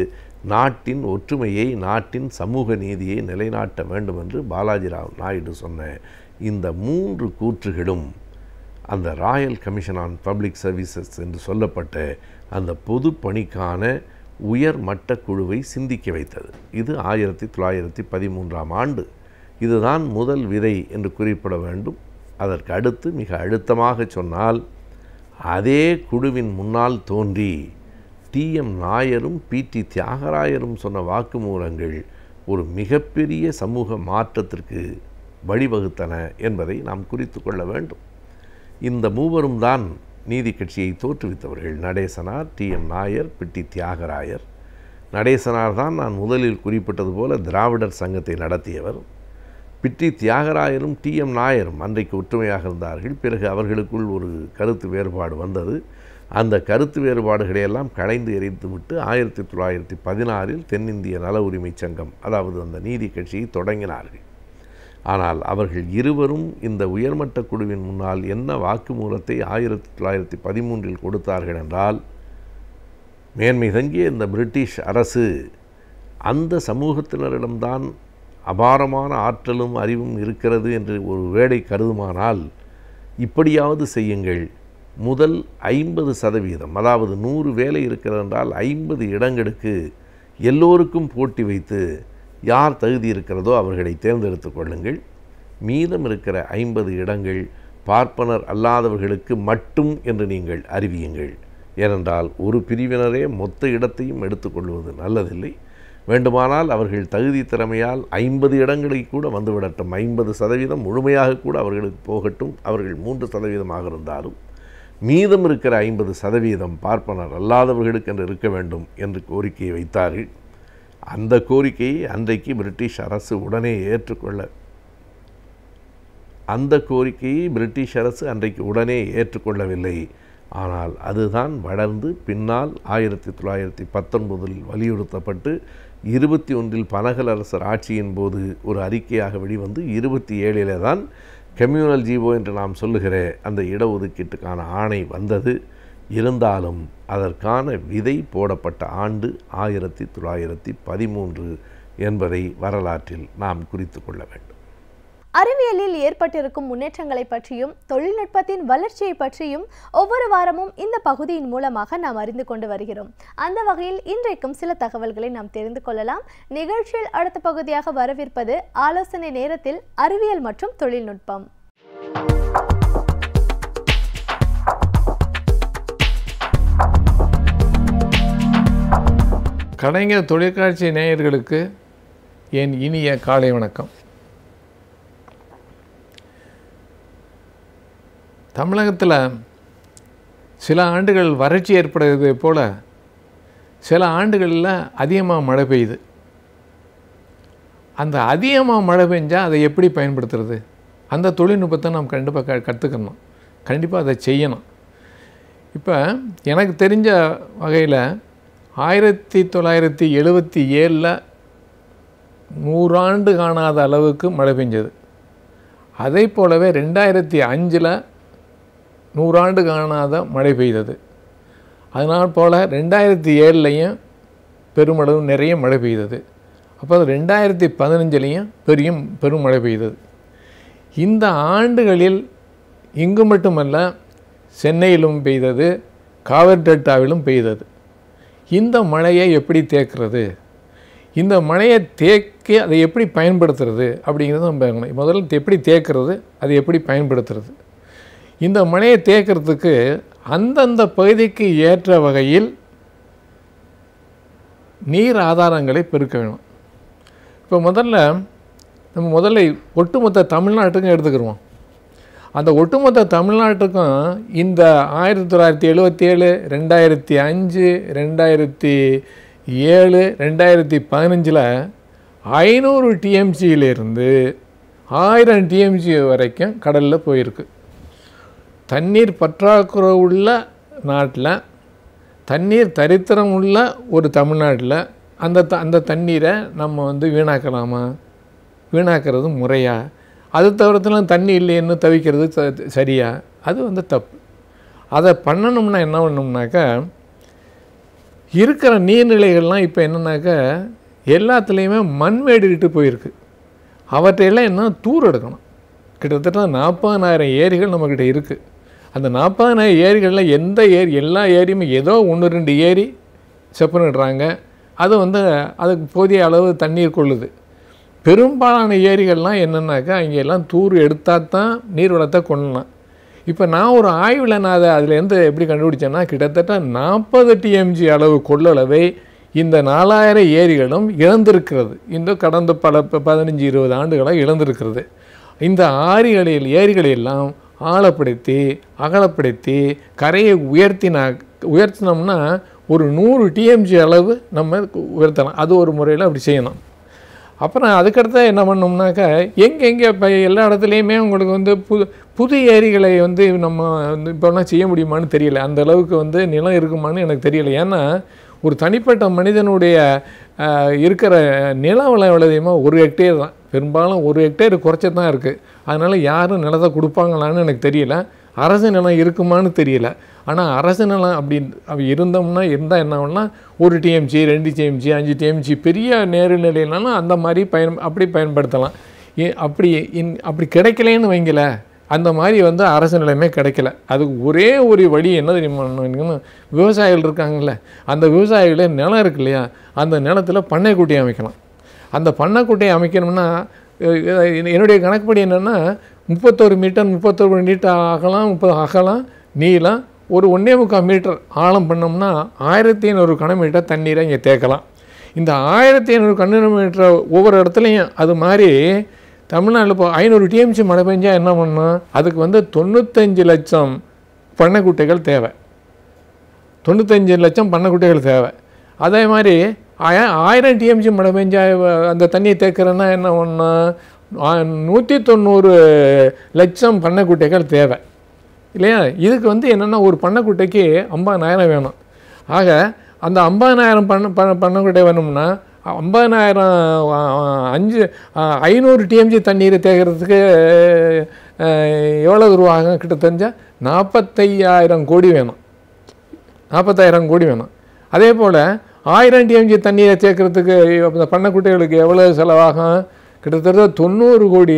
நாட்டின் ஒற்றுமையை, நாட்டின் சமூக நீதியை நிலைநாட்ட வேண்டும் என்று பாலாஜி ராவ் நாயுடு சொன்ன இந்த 3 கூற்றுகளும் அந்த Royal commission on public services என்று சொல்லப்பட்ட அந்த பொது பணிக்கான உயர் மட்ட குழுவை சிந்திக்க வைத்தது. இது 1913ஆம் ஆண்டு. இதுதான் முதல் விதை என்று குறிப்பிட வேண்டும். அதற்கு அடுத்து மிக அழுத்தமாக சொன்னால் அதே குழுவின் முன்னால் தோன்றி TM நாயரும் PT தியாகராயரும் சொன்ன வாக்குமூலங்கள் ஒரு மிகப்பெரிய சமூக மாற்றத்திற்கு வழிவகுத்தன என்பதை நாம் குறித்து கொள்ள வேண்டும். இந்த மூவரும் தான் நீதி கட்சியை தோற்றுவித்தவர்கள். Natesanar, TM Nair, PT Thyagarayar. நடேசனார் தான் நான் முதலில் குறிப்பிட்டது போல திராவிடர் சங்கத்தை நடத்தியவர். PT தியாகராயரும் TM நாயரும் அன்றைக்கு ஒற்றுமையாக இருந்தார்கள். பிறகு அவர்களுக்குள் ஒரு கருத்து வேறுபாடு வந்தது. அந்த கருத்து வேறுபாடுகளையெல்லாம் களைந்து எறிந்துவிட்டு 1916இல் தென்னிந்திய நல உரிமை சங்கம், அதாவது அந்த நீதி கட்சியை தொடங்கினார்கள். ஆனால் அவர்கள் இருவரும் இந்த உயர்மட்ட குழுவின் முன்னால் என்ன வாக்குமூலத்தை 1913இல் கொடுத்தார்கள் என்றால், மேன்மை தங்கிய இந்த பிரிட்டிஷ் அரசு அந்த சமூகத்தினரிடம்தான் அபாரமான ஆற்றலும் அறிவும் இருக்கிறது என்று ஒரு வேளை கருதுமானால் இப்படியாவது செய்யுங்கள். முதல் 50%, அதாவது 100 வேலை இருக்கிறது என்றால் 50 இடங்களுக்கு எல்லோருக்கும் போட்டி வைத்து யார் தகுதி இருக்கிறதோ அவர்களை தேர்ந்தெடுத்து கொள்ளுங்கள். மீதம் இருக்கிற 50 இடங்கள் பார்ப்பனர் அல்லாதவர்களுக்கு மட்டும் என்று நீங்கள் அறிவியுங்கள். ஏனென்றால் ஒரு பிரிவினரே மொத்த இடத்தையும் எடுத்துக்கொள்வது நல்லதில்லை. வேண்டுமானால் அவர்கள் தகுதி திறமையால் 50 இடங்களை கூட வந்துவிடட்டும், 50% முழுமையாக கூட அவர்களுக்கு போகட்டும். அவர்கள் 3% இருந்தாலும் மீதம் இருக்கிற 50% பார்ப்பனர் அல்லாதவர்களுக்கு என்று இருக்க வேண்டும் என்று கோரிக்கையை வைத்தார்கள். அந்த கோரிக்கையை அன்றைக்கு பிரிட்டிஷ் அரசு உடனே ஏற்றுக்கொள்ளவில்லை. ஆனால் அதுதான் வளர்ந்து பின்னால் 1919இல் வலியுறுத்தப்பட்டு 21இல் பனகலரசர் ஆட்சியின் போது ஒரு அறிக்கையாக வெளிவந்து 27இலே தான் கம்யூனல் ஜீவோ என்று நாம் சொல்லுகிற அந்த இடஒதுக்கீட்டுக்கான ஆணை வந்தது. இருந்தாலும் அதற்கான விதை போடப்பட்ட ஆண்டு 1913 என்பதை வரலாற்றில் நாம் குறித்து கொள்ள வேண்டும். அறிவியலில் ஏற்பட்டிருக்கும் முன்னேற்றங்களை பற்றியும் தொழில்நுட்பத்தின் வளர்ச்சியை பற்றியும் ஒவ்வொரு வாரமும் இந்த பகுதியின் மூலமாக நாம் அறிந்து கொண்டு வருகிறோம். அந்த வகையில் இன்றைக்கும் சில தகவல்களை நாம் தெரிந்து கொள்ளலாம். நிகழ்ச்சியில் அடுத்த பகுதியாக வரவிருப்பது ஆலோசனை நேரத்தில் அறிவியல் மற்றும் தொழில்நுட்பம். கலைஞர் தொலைக்காட்சி நேயர்களுக்கு என் இனிய காலை வணக்கம். தமிழகத்தில் சில ஆண்டுகள் வறட்சி ஏற்படுவது போல் சில ஆண்டுகளில் அதிகமாக மழை பெய்யுது. அந்த அதிகமாக மழை பெஞ்சால் அதை எப்படி பயன்படுத்துறது? அந்த தொழில்நுட்பத்தை நாம் கண்டிப்பாக கற்றுக்கணும், கண்டிப்பாக அதை செய்யணும். இப்போ எனக்கு தெரிஞ்ச வகையில் 1977 100 ஆண்டு காணாத அளவுக்கு மழை பெஞ்சது. அதே போலவே 2005 100 ஆண்டு காணாத மழை பெய்தது. அதனால் போல் 2007 பெருமளவு நிறைய மழை பெய்தது. அப்போ 2015 பெரும் மழை பெய்தது. இந்த ஆண்டுகளில் இங்கு மட்டுமல்ல, சென்னையிலும் பெய்தது, காவிரி டெல்டாவிலும் பெய்தது. இந்த மழையை எப்படி தேக்கிறது, இந்த மழையை தேக்கி அதை எப்படி பயன்படுத்துறது அப்படிங்கிறது நம்ம பார்க்கணும். முதல்ல எப்படி தேக்கிறது, அதை எப்படி பயன்படுத்துறது. இந்த மழையை தேக்கிறதுக்கு அந்தந்த பகுதிக்கு ஏற்ற வகையில் நீர் ஆதாரங்களை பெருக்க வேணும். இப்போ நம்ம முதல்ல ஒட்டுமொத்த தமிழ்நாட்டுக்கும் எடுத்துக்கிறோம். அந்த ஒட்டுமொத்த தமிழ்நாட்டுக்கும் இந்த 1977, 2005, 2007, 2015 500 TMCயிலிருந்து 1000 TMC வரைக்கும் கடலில் போயிருக்கு. தண்ணீர் பற்றாக்குறை உள்ள நாட்டில், தண்ணீர் தரித்திரம் உள்ள ஒரு தமிழ்நாட்டில் அந்த தண்ணீரை நம்ம வீணாக்கலாமா? வீணாக்கிறது முறையா? அது தவிரத்துலாம் தண்ணி இல்லைன்னு தவிக்கிறது சரியா? அது வந்து தப்பு. அதை பண்ணணும்னா என்ன பண்ணணும்னாக்கா, இருக்கிற நீர்நிலைகள்லாம் இப்போ என்னன்னாக்கா எல்லாத்துலேயுமே மண்மேடிட்டு போயிருக்கு. அவற்றையெல்லாம் என்ன தூர் எடுக்கணும். கிட்டத்தட்ட 40,000 ஏரிகள் நம்மக்கிட்ட இருக்குது. அந்த 40,000 ஏரிகளில் எந்த எல்லா ஏரியுமே ஏதோ 1-2 ஏரி செப்பனிடுறாங்க. அது வந்து அதுக்கு போதிய அளவு தண்ணீர் கொள்ளுது. பெரும்பாலான ஏரிகள்லாம் என்னென்னாக்கா இங்கெல்லாம் தூர் எடுத்தால் தான் நீர்வளத்தை கொள்ளலாம். இப்போ நான் ஒரு ஆய்வில் நான் அதுலேருந்து எப்படி கண்டுபிடிச்சேன்னா, கிட்டத்தட்ட 40 TMG அளவு கொள்ளளவை இந்த 4000 ஏரிகளும் இழந்திருக்கிறது. இந்த கடந்த 15-20 ஆண்டுகளாக இழந்திருக்கிறது. இந்த ஏரிகளெல்லாம் ஆழப்படுத்தி அகலப்படுத்தி கரையை உயர்த்தினோம்னா ஒரு 100 TMG அளவு நம்ம உயர்த்தலாம். அது ஒரு முறையில் அப்படி செய்யணும். அப்புறம் அதுக்கடுத்து என்ன பண்ணோம்னாக்கா, எங்கே இப்போ எல்லா இடத்துலையுமே உங்களுக்கு வந்து புது ஏரிகளை வந்து நம்ம வந்து இப்போலாம் செய்ய முடியுமான்னு தெரியல. அந்த அளவுக்கு வந்து நிலம் இருக்குமான்னு எனக்கு தெரியல. ஏன்னா ஒரு தனிப்பட்ட மனிதனுடைய இருக்கிற நில வளம் எவ்வளோதையுமா 1 ஹெக்டேர் தான். பெரும்பாலும் 1 ஹெக்டேர் குறைச்சி தான் இருக்குது. அதனால் யாரும் நிலத்தை கொடுப்பாங்களான்னு எனக்கு தெரியல. அரசு நிலம் இருக்குமான்னு தெரியல. ஆனால் அரசு நிலம் அப்படி இருந்தால் என்ன ஆகும்னா 1 TMG 2 TMG 5 TMG பெரிய நேர்நிலையினாலும் அந்த மாதிரி அப்படி பயன்படுத்தலாம். அப்படி கிடைக்கலன்னு வைங்கல, அந்த மாதிரி வந்து அரசு நிலையமே கிடைக்கல. அதுக்கு ஒரே ஒரு வழி என்ன தெரியுமா? விவசாயிகள் இருக்காங்கல்ல, அந்த விவசாயிகளே நிலம் இருக்கு இல்லையா, அந்த நிலத்தில் பண்ணைக்குட்டி அமைக்கலாம். அந்த பண்ணைக்குட்டியை அமைக்கணும்னா என்னுடைய கணக்குப்படி என்னென்னா 31 மீட்டர் 31 மீட்டர் அகலம் 30 அகலம் நீளம் ஒரு 1.25 மீட்டர் ஆழம் பண்ணோம்னா 1500 கனமீட்டர் தண்ணீரை இங்கே தேக்கலாம். இந்த 1500 கனமீட்டர் ஒவ்வொரு இடத்துலையும் அது மாதிரி தமிழ்நாட்டில் இப்போ 500 TMG மழை பெஞ்சால் என்ன பண்ணணும்? அதுக்கு வந்து 95 லட்சம் பண்ணைக்குட்டைகள் தேவை. 95 லட்சம் பண்ணைக்குட்டைகள் தேவை. அதே மாதிரி 1000 TMG மழை பெஞ்சா அந்த தண்ணியை தேக்கிறன்னா என்ன பண்ணணும்? 190 லட்சம் பண்ணைக்குட்டைகள் தேவை இல்லையா? இதுக்கு வந்து என்னென்னா ஒரு பண்ணைக்குட்டைக்கு 50,000 வேணும். ஆக அந்த 50,000 பண்ணைக்குட்டை வேணும்னா 500 TMG தண்ணீரை தேக்கிறதுக்கு எவ்வளோ ரூபா ஆகும்? கிட்ட தெரிஞ்சால் 45,000 கோடி வேணும். 40,000 கோடி வேணும். அதே போல் 1000 TMG தண்ணீரை சேர்க்கறதுக்கு அந்த பண்ணைக்குட்டைகளுக்கு எவ்வளோ செலவாகும்? கிட்டத்தட்ட 90 கோடி,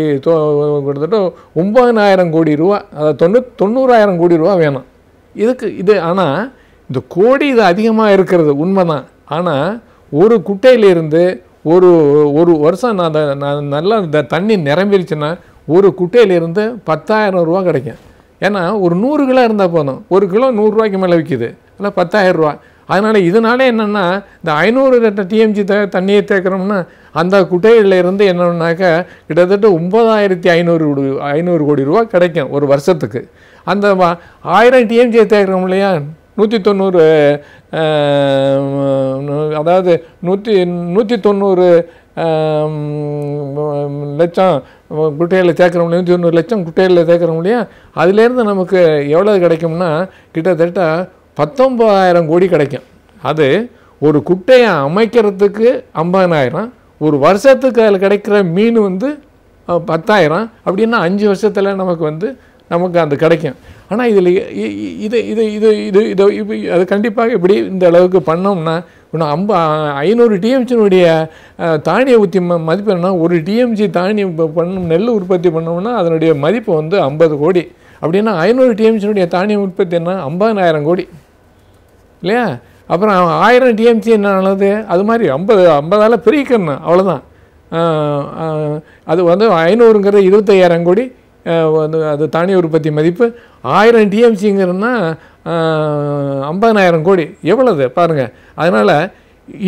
கிட்டத்தட்ட 9,000 கோடி ரூபா, அதாவது 90,000 கோடி ரூபா வேணும் இதுக்கு. ஆனால் இந்த கோடி இது அதிகமாக இருக்கிறது உண்மைதான். ஆனால் ஒரு குட்டையிலிருந்து ஒரு வருஷம் நான் நல்லா இந்த தண்ணி நிரம்பிடுச்சுன்னா ஒரு குட்டையிலிருந்து 10,000 ரூபா கிடைக்கும். ஏன்னா ஒரு 100 கிலோ இருந்தால் போதும். 1 கிலோ 100 ரூபாய்க்கு மேலே விற்கிது, இல்லை 10,000 ரூபா. அதனால் இதனால என்னென்னா இந்த 500 TMG தண்ணியை தேக்கிறோம்னா அந்த குட்டையிலேருந்து என்னன்னாக்கா கிட்டத்தட்ட 9,500 கோடி ரூபா கிடைக்கும் ஒரு வருஷத்துக்கு. அந்த 1000 TMG தேக்கிறோம் இல்லையா, 190 அதாவது 190 லட்சம் குட்டைகளில் சேர்க்குறோம் இல்லையா, 190 லட்சம் குட்டைகளில் சேர்க்குறோம் இல்லையா, அதுலேருந்து நமக்கு எவ்வளோ கிடைக்கும்னா கிட்டத்தட்ட 19,000 கோடி கிடைக்கும். அது ஒரு குட்டையை அமைக்கிறதுக்கு 50,000, ஒரு வருஷத்துக்கு அதில் கிடைக்கிற மீன் வந்து 10,000. அப்படின்னா 5 வருஷத்தில் நமக்கு அது கிடைக்கும். ஆனால் இதில் அது கண்டிப்பாக இப்படி இந்த அளவுக்கு பண்ணோம்னா இன்னும் 500 TMG தானிய ஊற்றி மதிப்பு என்ன? 1 TMG தானியம் நெல் உற்பத்தி பண்ணோம்னா அதனுடைய மதிப்பு வந்து 50 கோடி. அப்படின்னா 500 TMG தானிய உற்பத்தி என்ன? 50,000 கோடி இல்லையா? அப்புறம் 1000 TMG என்ன ஆனது? அது மாதிரி 50ஆல் பிரிக்கணும், அவ்வளோதான். அது வந்து 500ங்கிறது 25,000 கோடி அது தானிய உற்பத்தி மதிப்பு. 1000 TMGங்கிறதுனா 50,000 கோடி. எவ்வளவு பாருங்கள். அதனால்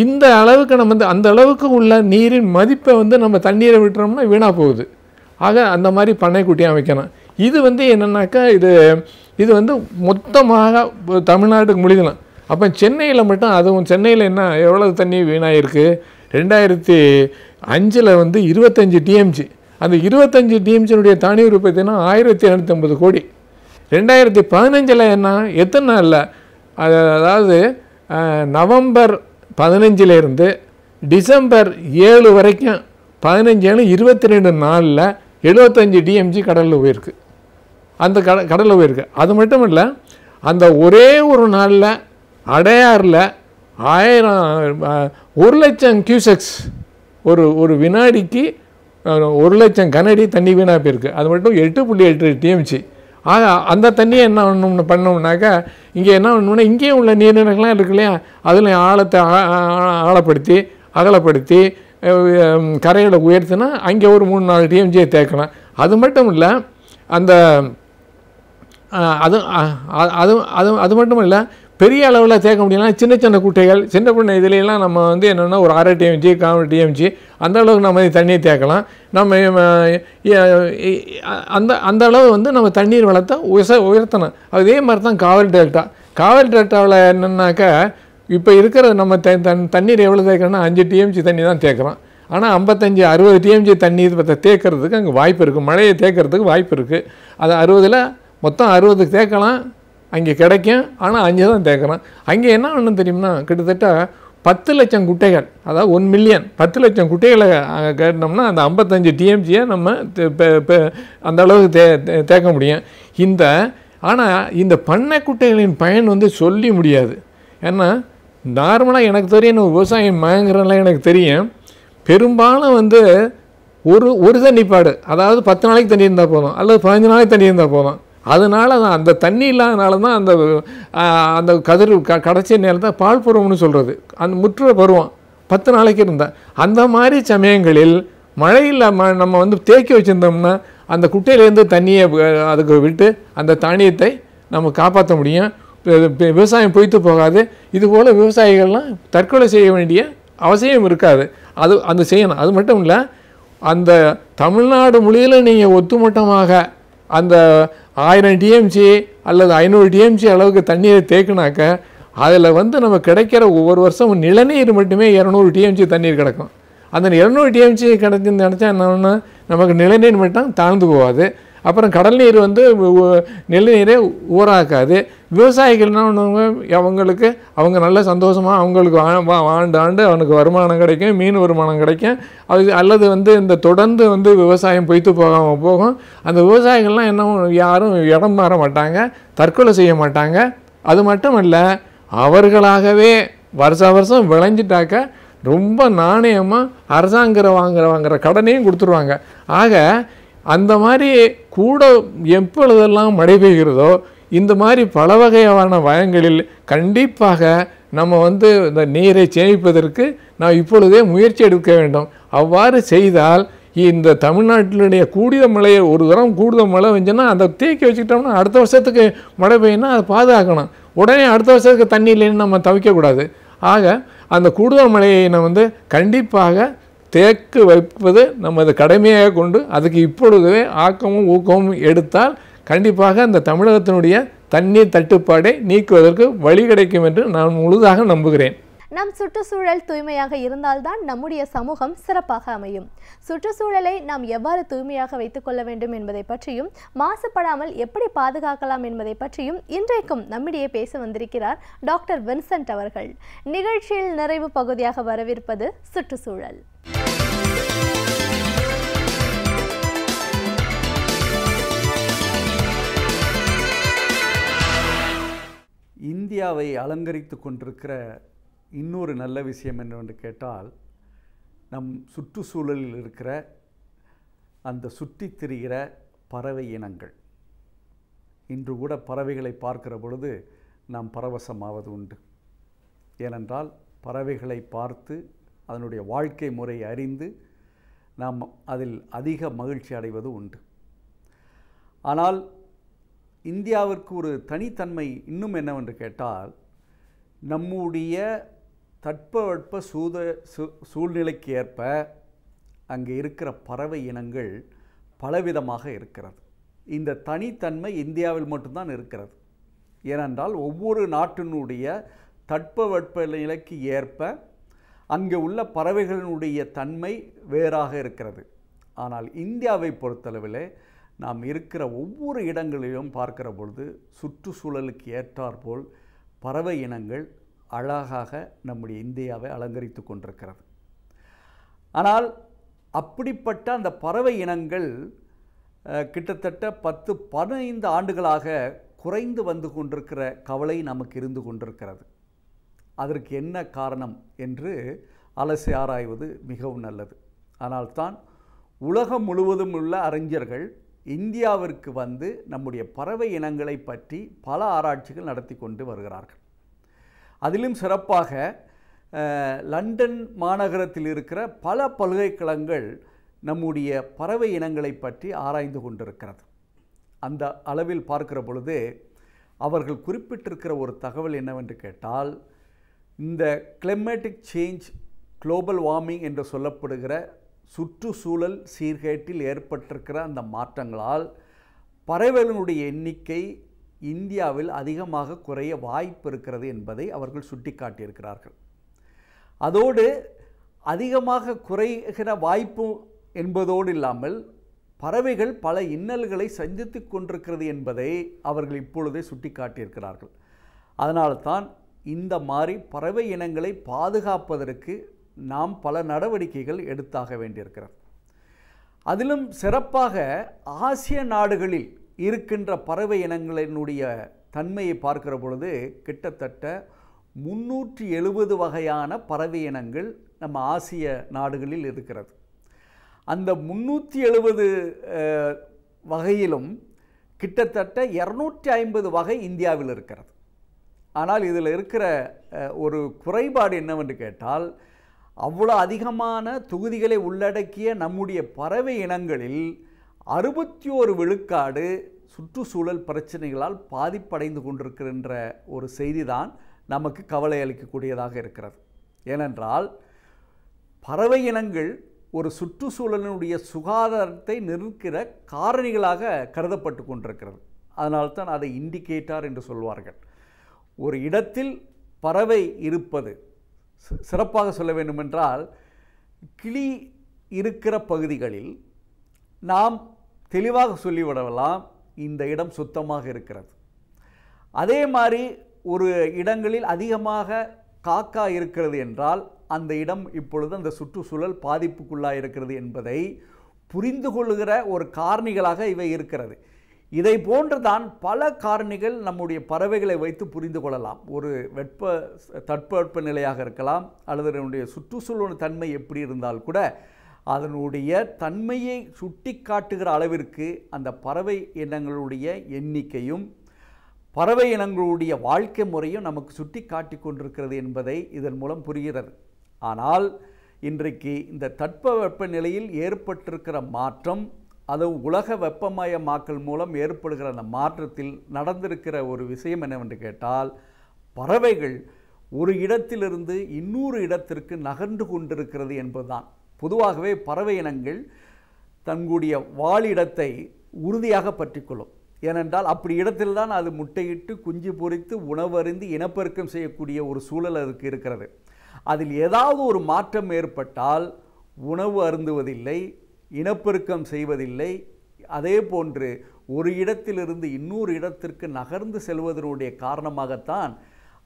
இந்த அளவுக்கு நம்ம அந்த அளவுக்கு உள்ள நீரின் மதிப்பை நம்ம தண்ணீரை விட்டுறோம்னா வீணாக போகுது. ஆக அந்த மாதிரி பண்ணைக்குட்டி அமைக்கணும். இது என்னன்னாக்கா இது மொத்தமாக தமிழ்நாட்டுக்கு முடியலாம். அப்போ சென்னையில் மட்டும், அதுவும் சென்னையில் என்ன எவ்வளவு தண்ணி வீணாயிருக்கு? 2005 25 TMG. அந்த 25 TMG தானிய உற்பத்தினா 1,250 கோடி. 2015 என்ன எத்தனை நாளில், அதாவது நவம்பர் 15 டிசம்பர் 7 வரைக்கும் 15 22 நாளில் 75 டிஎம்ஜி கடலில் போயிருக்கு. அந்த கடலில் போயிருக்கு. அது மட்டும் இல்லை, அந்த ஒரே ஒரு நாளில் அடையாறில் 1,00,000 கியூசெக்ஸ் ஒரு வினாடிக்கு 1,00,000 கனஅடி தண்ணி வீணாக போயிருக்கு. அது மட்டும் 8.8 டிஎம்சி. ஆக அந்த தண்ணியை என்ன பண்ணோம்னாக்கா, இங்கே என்ன பண்ணணும்னா, இங்கேயும் உள்ள நீர்நிலைகள்லாம் இருக்கு இல்லையா, அதில் ஆழத்தை ஆழப்படுத்தி அகலப்படுத்தி கரைகளை உயர்த்தினா அங்கே ஒரு 3-4 டிஎம்ஜியை தேக்கலாம். அது மட்டும் இல்லை, அந்த அது மட்டும் இல்லை, பெரிய அளவில் தேக்க முடியலாம். சின்ன சின்ன குட்டைகள், சின்ன பின்ன இதுலாம் நம்ம வந்து என்னென்னா ஒரு 1/2 டிஎம்ஜி 1/4 டிஎம்ஜி அந்த அளவுக்கு நம்ம தண்ணியை தேக்கலாம். நம்ம அந்த அளவு வந்து நம்ம தண்ணீர் வளத்தை உயர்த்தணும். அதே மாதிரி தான் காவிரி டெல்டாவில் என்னென்னாக்கா, இப்போ இருக்கிற நம்ம தண்ணீர் எவ்வளோ தேக்கிறோன்னா 5 டிஎம்ஜி தண்ணி தான் தேக்கிறோம். ஆனால் 55-60 டிஎம்ஜி தண்ணீர் தேக்கிறதுக்கு அங்கே வாய்ப்பு இருக்குது. மழையை தேக்கிறதுக்கு வாய்ப்பு இருக்குது. அது 60 மொத்தம் 60 தேக்கலாம், அங்கே கிடைக்கும். ஆனால் 5 தான் தேக்கிறோம். அங்கே என்ன ஒன்று தெரியும்னா, கிட்டத்தட்ட 10 லட்சம் குட்டைகள், அதாவது 1 மில்லியன் 10 லட்சம் குட்டைகளை கேட்டோம்னா அந்த 55 டிஎம்ஜியை நம்ம அந்த அளவுக்கு தேக்க முடியும். ஆனால் இந்த பண்ணை குட்டைகளின் பயன் வந்து சொல்லி முடியாது. ஏன்னா நார்மலாக எனக்கு தெரியும், விவசாயம் மயங்கிறலாம் எனக்கு தெரியும். பெரும்பாலும் வந்து ஒரு தண்ணிப்பாடு, அதாவது 10 நாளைக்கு தண்ணி இருந்தால் போதும், அல்லது 15 நாளைக்கு தண்ணி இருந்தால் போதும். அதனால தான் அந்த தண்ணி இல்லாதனால தான் அந்த கதிர் கடைசி நேரத்தை பால் பருவம்னு சொல்கிறது. அந்த முற்ற பருவம் 10 நாளைக்கு இருந்தால், அந்த மாதிரி சமயங்களில் மழையில் நம்ம வந்து தேக்கி வச்சுருந்தோம்னா அந்த குட்டையிலேருந்து தண்ணியை அதுக்கு விட்டு அந்த தானியத்தை நம்ம காப்பாற்ற முடியும். விவசாயம் பொய்த்து போகாது. இதுபோல் விவசாயிகள்லாம் தற்கொலை செய்ய வேண்டிய அவசியம் இருக்காது. அது செய்யணும். அது மட்டும் இல்லை, அந்த தமிழ்நாடு முழுவதும் நீங்கள் ஒட்டுமொத்தமாக அந்த 1000 டிஎம்சி அல்லது 500 டிஎம்சி அளவுக்கு தண்ணீரை தேக்கினாக்க, அதில் வந்து நம்ம கிடைக்கிற ஒவ்வொரு வருஷம் நிலநீர் மட்டுமே 200 டிஎம்சி தண்ணீர் கிடைக்கும். அந்த 200 டிஎம்சி நினச்சா என்னன்னா, நமக்கு நிலநீர் மட்டும் தாழ்ந்து போகாது. அப்புறம் கடல் நீர் வந்து நிலநீரை ஊராக்காது. விவசாயிகள் என்ன பண்ணுவாங்க, அவங்க நல்ல சந்தோஷமாக அவங்களுக்கு ஆண்டு அவனுக்கு வருமானம் கிடைக்கும், மீன் வருமானம் கிடைக்கும். அல்லது வந்து இந்த தொடர்ந்து வந்து விவசாயம் பொய்த்து போகாமல் போகும். அந்த விவசாயிகள்லாம் என்ன, யாரும் இடம் மாற மாட்டாங்க, தற்கொலை செய்ய மாட்டாங்க. அது மட்டும் இல்லை, அவர்களாகவே வருஷம் விளைஞ்சிட்டாக்க ரொம்ப நாணயமாக அரசாங்கம் வாங்குற கடனையும் கொடுத்துருவாங்க. ஆக அந்த மாதிரி கூட எப்பொழுதெல்லாம் மழை பெய்கிறதோ இந்த மாதிரி பல வகையான வயங்களில் கண்டிப்பாக நம்ம வந்து இந்த நீரை சேமிப்பதற்கு நாம் இப்பொழுதே முயற்சி எடுக்க வேண்டும். அவ்வாறு செய்தால் இந்த தமிழ்நாட்டினுடைய கூடிய மழையை ஒரு தரம் கூடுதல் மழை வந்துச்சுன்னா அதை தேக்கி வச்சுக்கிட்டோம்னா அடுத்த வருஷத்துக்கு மழை பெய்யுன்னா அதை பாதுகாக்கணும். உடனே அடுத்த வருஷத்துக்கு தண்ணி இல்லைன்னு நம்ம தவிக்கக்கூடாது. ஆக அந்த கூடுதல் மழையை நம்ம வந்து கண்டிப்பாக தேக்கு வைப்பது நமது கடமையாக கொண்டு அதுக்கு இப்பொழுதே ஆக்கமும் ஊக்கமும் எடுத்தால் கண்டிப்பாக அந்த தமிழகத்தினுடைய தண்ணீர் தட்டுப்பாடை நீக்குவதற்கு வழி கிடைக்கும் என்று நான் முழுதாக நம்புகிறேன். நம் சுற்றுச்சூழல் தூய்மையாக இருந்தால்தான் நம்முடைய சமூகம் சிறப்பாக அமையும். சுற்றுச்சூழலை நாம் எவ்வாறு தூய்மையாக வைத்துக்கொள்ள வேண்டும் என்பதை பற்றியும், மாசுபடாமல் எப்படி பாதுகாக்கலாம் என்பதை பற்றியும் இன்றைக்கும் நம்மிடையே பேச வந்திருக்கிறார் டாக்டர் வின்சென்ட் அவர்கள். நிகழ்ச்சியில் நிறைவு பகுதியாக வரவிருப்பது சுற்றுச்சூழல். இந்தியாவை அலங்கரித்து கொண்டிருக்கிற இன்னொரு நல்ல விஷயம் என்னவென்று கேட்டால், நம் சுற்றுச்சூழலில் இருக்கிற அந்த சுற்றித் திரிகிற பறவை இனங்கள். இன்று கூட பறவைகளை பார்க்கிற பொழுது நாம் பரவசமாவது உண்டு. ஏனென்றால் பறவைகளை பார்த்து அதனுடைய வாழ்க்கை முறை அறிந்து நாம் அதில் அதிக மகிழ்ச்சி அடைவது உண்டு. ஆனால் இந்தியாவிற்கு ஒரு தனித்தன்மை இன்னும் என்னவென்று கேட்டால், நம்முடைய தட்பவெட்ப சூழ்நிலைக்கு ஏற்ப அங்கே இருக்கிற பறவை இனங்கள் பலவிதமாக இருக்கிறது. இந்த தனித்தன்மை இந்தியாவில் மட்டும்தான் இருக்கிறது. ஏனென்றால் ஒவ்வொரு நாட்டினுடைய தட்பவெட்ப நிலைக்கு ஏற்ப அங்கே உள்ள பறவைகளினுடைய தன்மை வேறாக இருக்கிறது. ஆனால் இந்தியாவை பொறுத்தளவில் நாம் இருக்கிற ஒவ்வொரு இடங்களிலும் பார்க்கிற பொழுது சுற்றுச்சூழலுக்கு ஏற்றாற்போல் பறவை இனங்கள் அழகாக நம்முடைய இந்தியாவை அலங்கரித்து கொண்டிருக்கிறது. ஆனால் அப்படிப்பட்ட அந்த பறவை இனங்கள் கிட்டத்தட்ட 10-15 ஆண்டுகளாக குறைந்து வந்து கொண்டிருக்கிற கவலை நமக்கு இருந்து கொண்டிருக்கிறது. அதற்கு என்ன காரணம் என்று அலசி ஆராய்வது மிகவும் நல்லது. ஆனால்தான் உலகம் முழுவதும் உள்ள அறிஞர்கள் இந்தியாவிற்கு வந்து நம்முடைய பறவை இனங்களை பற்றி பல ஆராய்ச்சிகள் நடத்தி கொண்டு வருகிறார்கள். அதிலும் சிறப்பாக லண்டன் மாநகரத்தில் இருக்கிற பல பல்கலைக்கழகங்கள் நம்முடைய பறவை இனங்களை பற்றி ஆராய்ந்து கொண்டிருக்கிறது. அந்த அளவில் பார்க்கிற பொழுது அவர்கள் குறிப்பிட்டிருக்கிற ஒரு தகவல் என்னவென்று கேட்டால், இந்த கிளைமேட்டிக் சேஞ்ச், குளோபல் வார்மிங் என்று சொல்லப்படுகிற சுற்றுச்சூழல் சீர்கேட்டில் ஏற்பட்டிருக்கிற அந்த மாற்றங்களால் பறவைகளுடைய எண்ணிக்கை இந்தியாவில் அதிகமாக குறைய வாய்ப்பு இருக்கிறது என்பதை அவர்கள் சுட்டிக்காட்டியிருக்கிறார்கள். அதோடு அதிகமாக குறைகிற வாய்ப்பு என்பதோடு இல்லாமல் பறவைகள் பல இன்னல்களை சந்தித்து கொண்டிருக்கிறது என்பதை அவர்கள் இப்பொழுதே சுட்டிக்காட்டியிருக்கிறார்கள். அதனால்தான் இந்த மாதிரி பறவை இனங்களை பாதுகாப்பதற்கு நாம் பல நடவடிக்கைகள் எடுத்தாக வேண்டியிருக்கிறது. அதிலும் சிறப்பாக ஆசிய நாடுகளில் இருக்கின்ற பறவை இனங்களினுடைய தன்மையை பார்க்கிற பொழுது கிட்டத்தட்ட 370 வகையான பறவை இனங்கள் நம்ம ஆசிய நாடுகளில் இருக்கிறது. அந்த 370 வகையிலும் கிட்டத்தட்ட 250 வகை இந்தியாவில் இருக்கிறது. ஆனால் இதில் இருக்கிற ஒரு குறைபாடு என்னவென்று கேட்டால், அவ்வளோ அதிகமான தொகுதிகளை உள்ளடக்கிய நம்முடைய பறவை இனங்களில் 61 விழுக்காடு சுற்றுச்சூழல் பிரச்சனைகளால் பாதிப்படைந்து கொண்டிருக்கின்ற ஒரு செய்தி தான் நமக்கு கவலை அளிக்கக்கூடியதாக இருக்கிறது. ஏனென்றால் பறவை இனங்கள் ஒரு சுற்றுச்சூழலினுடைய சுகாதாரத்தை நிற்கிற காரணிகளாக கருதப்பட்டு கொண்டிருக்கிறது. அதனால்தான் அதை இண்டிகேட்டர் என்று சொல்வார்கள். ஒரு இடத்தில் பறவை இருப்பது, சிறப்பாக சொல்ல வேண்டுமென்றால், கிளி இருக்கிற பகுதிகளில் நாம் தெளிவாக சொல்லிவிடலாம், இந்த இடம் சுத்தமாக இருக்கிறது. அதே மாதிரி ஒரு இடங்களில் அதிகமாக காக்கா இருக்கிறது என்றால் அந்த இடம் இப்பொழுது அந்த சுற்றுச்சூழல் பாதிப்புக்குள்ளாக இருக்கிறது என்பதை புரிந்து கொள்கிற ஒரு காரணிகளாக இவை இருக்கிறது. இதை போன்றுதான் பல காரணிகள் நம்முடைய பறவைகளை வைத்து புரிந்து கொள்ளலாம். ஒரு தட்பவெப்ப நிலையாக இருக்கலாம், அல்லது அதனுடைய சுற்றுச்சூழல் தன்மை எப்படி இருந்தால் கூட அதனுடைய தன்மையை சுட்டி காட்டுகிற அளவிற்கு அந்த பறவை இனங்களுடைய எண்ணிக்கையும் பறவை இனங்களுடைய வாழ்க்கை முறையும் நமக்கு சுட்டி காட்டி கொண்டிருக்கிறது என்பதை இதன் மூலம் புரிகிறது. ஆனால் இன்றைக்கு இந்த தட்பவெப்ப நிலையில் ஏற்பட்டிருக்கிற மாற்றம், அதுவும் உலக வெப்பமயமாக்கல் மூலம் ஏற்படுகிற அந்த மாற்றத்தில் நடந்திருக்கிற ஒரு விஷயம் என்னவென்று கேட்டால், பறவைகள் ஒரு இடத்திலிருந்து இன்னொரு இடத்திற்கு நகர்ந்து கொண்டிருக்கிறது என்பதுதான். பொதுவாகவே பறவை இனங்கள் தங்களுடைய வாழிடத்தை உறுதியாக பற்றிக்கொள்ளும். ஏனென்றால் அப்படி இடத்தில்தான் அது முட்டையிட்டு குஞ்சு பொரித்து உணவருந்தி இனப்பெருக்கம் செய்யக்கூடிய ஒரு சூழல் அதுக்கு இருக்கிறது. அதில் ஏதாவது ஒரு மாற்றம் ஏற்பட்டால் உணவு அருந்துவதில்லை, இனப்பெருக்கம் செய்வதில்லை. அதே போன்று ஒரு இடத்திலிருந்து இன்னொரு இடத்திற்கு நகர்ந்து செல்வதனுடைய காரணமாகத்தான்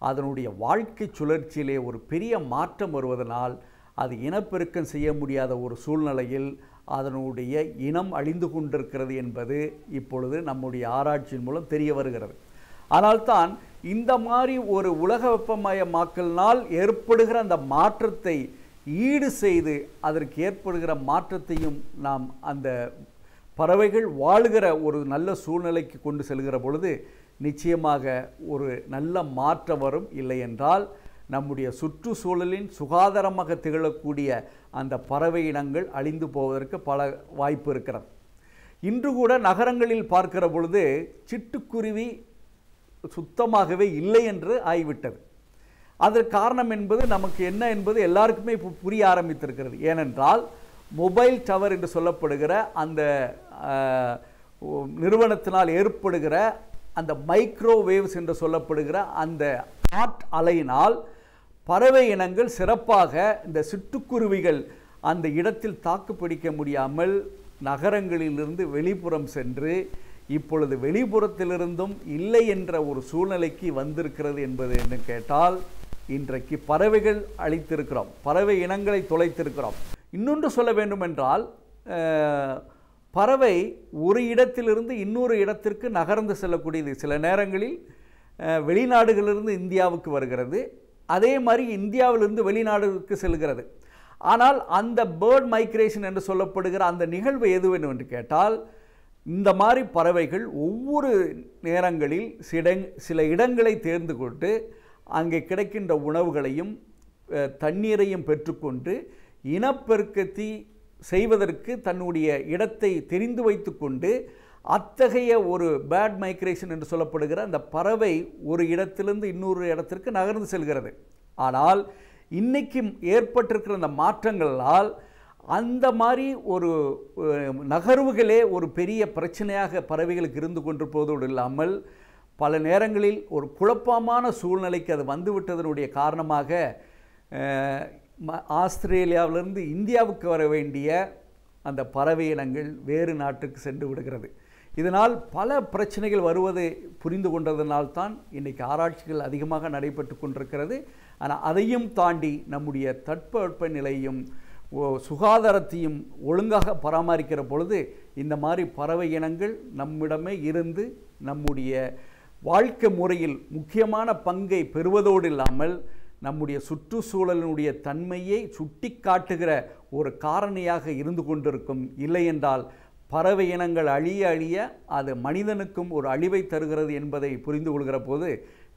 அதனுடைய வாழ்க்கை சுழற்சியிலே ஒரு பெரிய மாற்றம் வருவதனால் அது இனப்பெருக்கம் செய்ய முடியாத ஒரு சூழ்நிலையில் அதனுடைய இனம் அழிந்து கொண்டிருக்கிறது என்பது இப்பொழுது நம்முடைய ஆராய்ச்சியின் மூலம் தெரிய வருகிறது. ஆனால்தான் இந்த மாதிரி ஒரு உலக வெப்பமயமாக்கலினால் ஏற்படுகிற அந்த மாற்றத்தை ஈடு செய்து அதற்கு ஏற்படுகிற மாற்றத்தையும் நாம் அந்த பறவைகள் வாழுகிற ஒரு நல்ல சூழ்நிலைக்கு கொண்டு செல்கிற பொழுது நிச்சயமாக ஒரு நல்ல மாற்றம் வரும். இல்லை என்றால் நம்முடைய சுற்றுச்சூழலின் சுகாதாரமாக திகழக்கூடிய அந்த பறவை இனங்கள் அழிந்து போவதற்கு பல வாய்ப்பு இருக்கிறது. இன்று கூட நகரங்களில் பார்க்கிற பொழுது சிட்டுக்குருவி சுத்தமாகவே இல்லை என்று ஆகிவிட்டது. அதற்கு காரணம் என்பது நமக்கு என்ன என்பது எல்லாருக்குமே இப்போ புரிய ஆரம்பித்திருக்கிறது. ஏனென்றால் மொபைல் டவர் என்று சொல்லப்படுகிற அந்த நிறுவனத்தினால் ஏற்படுகிற அந்த மைக்ரோவேவ்ஸ் என்று சொல்லப்படுகிற அந்த காற்று அலையினால் பறவை இனங்கள் சிறப்பாக இந்த சிட்டுக்குருவிகள் அந்த இடத்தில் தாக்கு பிடிக்க முடியாமல் நகரங்களிலிருந்து வெளிப்புறம் சென்று இப்பொழுது வெளிப்புறத்திலிருந்தும் இல்லை என்ற ஒரு சூழ்நிலைக்கு வந்திருக்கிறது என்பது என்ன கேட்டால், இன்றைக்கு பறவைகள் அழித்திருக்கிறோம், பறவை இனங்களை தொலைத்திருக்கிறோம். இன்னொன்று சொல்ல வேண்டுமென்றால் பறவை ஒரு இடத்திலிருந்து இன்னொரு இடத்திற்கு நகர்ந்து செல்லக்கூடியது. சில நேரங்களில் வெளிநாடுகளிலிருந்து இந்தியாவுக்கு வருகிறது, அதே மாதிரி இந்தியாவிலிருந்து வெளிநாடுகளுக்கு செல்கிறது. ஆனால் அந்த பேர்ட் மைக்ரேஷன் என்று சொல்லப்படுகிற அந்த நிகழ்வு எது வேண்டும் என்று கேட்டால், இந்த மாதிரி பறவைகள் ஒவ்வொரு நேரங்களில் சில இடங்களை தேர்ந்து கொண்டு அங்கே கிடைக்கின்ற உணவுகளையும் தண்ணீரையும் பெற்றுக்கொண்டு இனப்பெருக்கத்தை செய்வதற்கு தன்னுடைய இடத்தை தெரிந்து வைத்து கொண்டு அத்தகைய ஒரு பேர்ட் மைக்ரேஷன் என்று சொல்லப்படுகிற அந்த பறவை ஒரு இடத்திலிருந்து இன்னொரு இடத்திற்கு நகர்ந்து செல்கிறது. ஆனால் இன்னைக்கு ஏற்பட்டிருக்கிற அந்த மாற்றங்களால் அந்த மாதிரி ஒரு நகர்வுகளே ஒரு பெரிய பிரச்சனையாக பறவைகளுக்கு இருந்து கொண்டிருப்பதோடு இல்லாமல் பல நேரங்களில் ஒரு குழப்பமான சூழ்நிலைக்கு அது வந்துவிட்டதனுடைய காரணமாக ஆஸ்திரேலியாவிலிருந்து இந்தியாவுக்கு வர வேண்டிய அந்த பறவை இனங்கள் வேறு நாட்டுக்கு சென்று விடுகிறது. இதனால் பல பிரச்சனைகள் வருவதை புரிந்து கொண்டதனால்தான் இன்றைக்கி ஆராய்ச்சிகள் அதிகமாக நடைபெற்று கொண்டிருக்கிறது. ஆனால் அதையும் தாண்டி நம்முடைய தட்பவெப்பநிலையும் சுகாதாரத்தையும் ஒழுங்காக பராமரிக்கிற பொழுது இந்த மாதிரி பறவை இனங்கள் நம்மிடமே இருந்து நம்முடைய வாழ்க்கை முறையில் முக்கியமான பங்கை பெறுவதோடு இல்லாமல் நம்முடைய சுற்றுச்சூழலினுடைய தன்மையை சுட்டி காட்டுகிற ஒரு காரணியாக இருந்து கொண்டிருக்கும். இல்லை என்றால் பறவை இனங்கள் அழிய அழிய அது மனிதனுக்கும் ஒரு அழிவை தருகிறது என்பதை புரிந்து கொள்கிற போது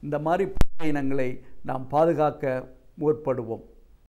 இந்த மாதிரி பறவை இனங்களை நாம் பாதுகாக்க முற்படுவோம்.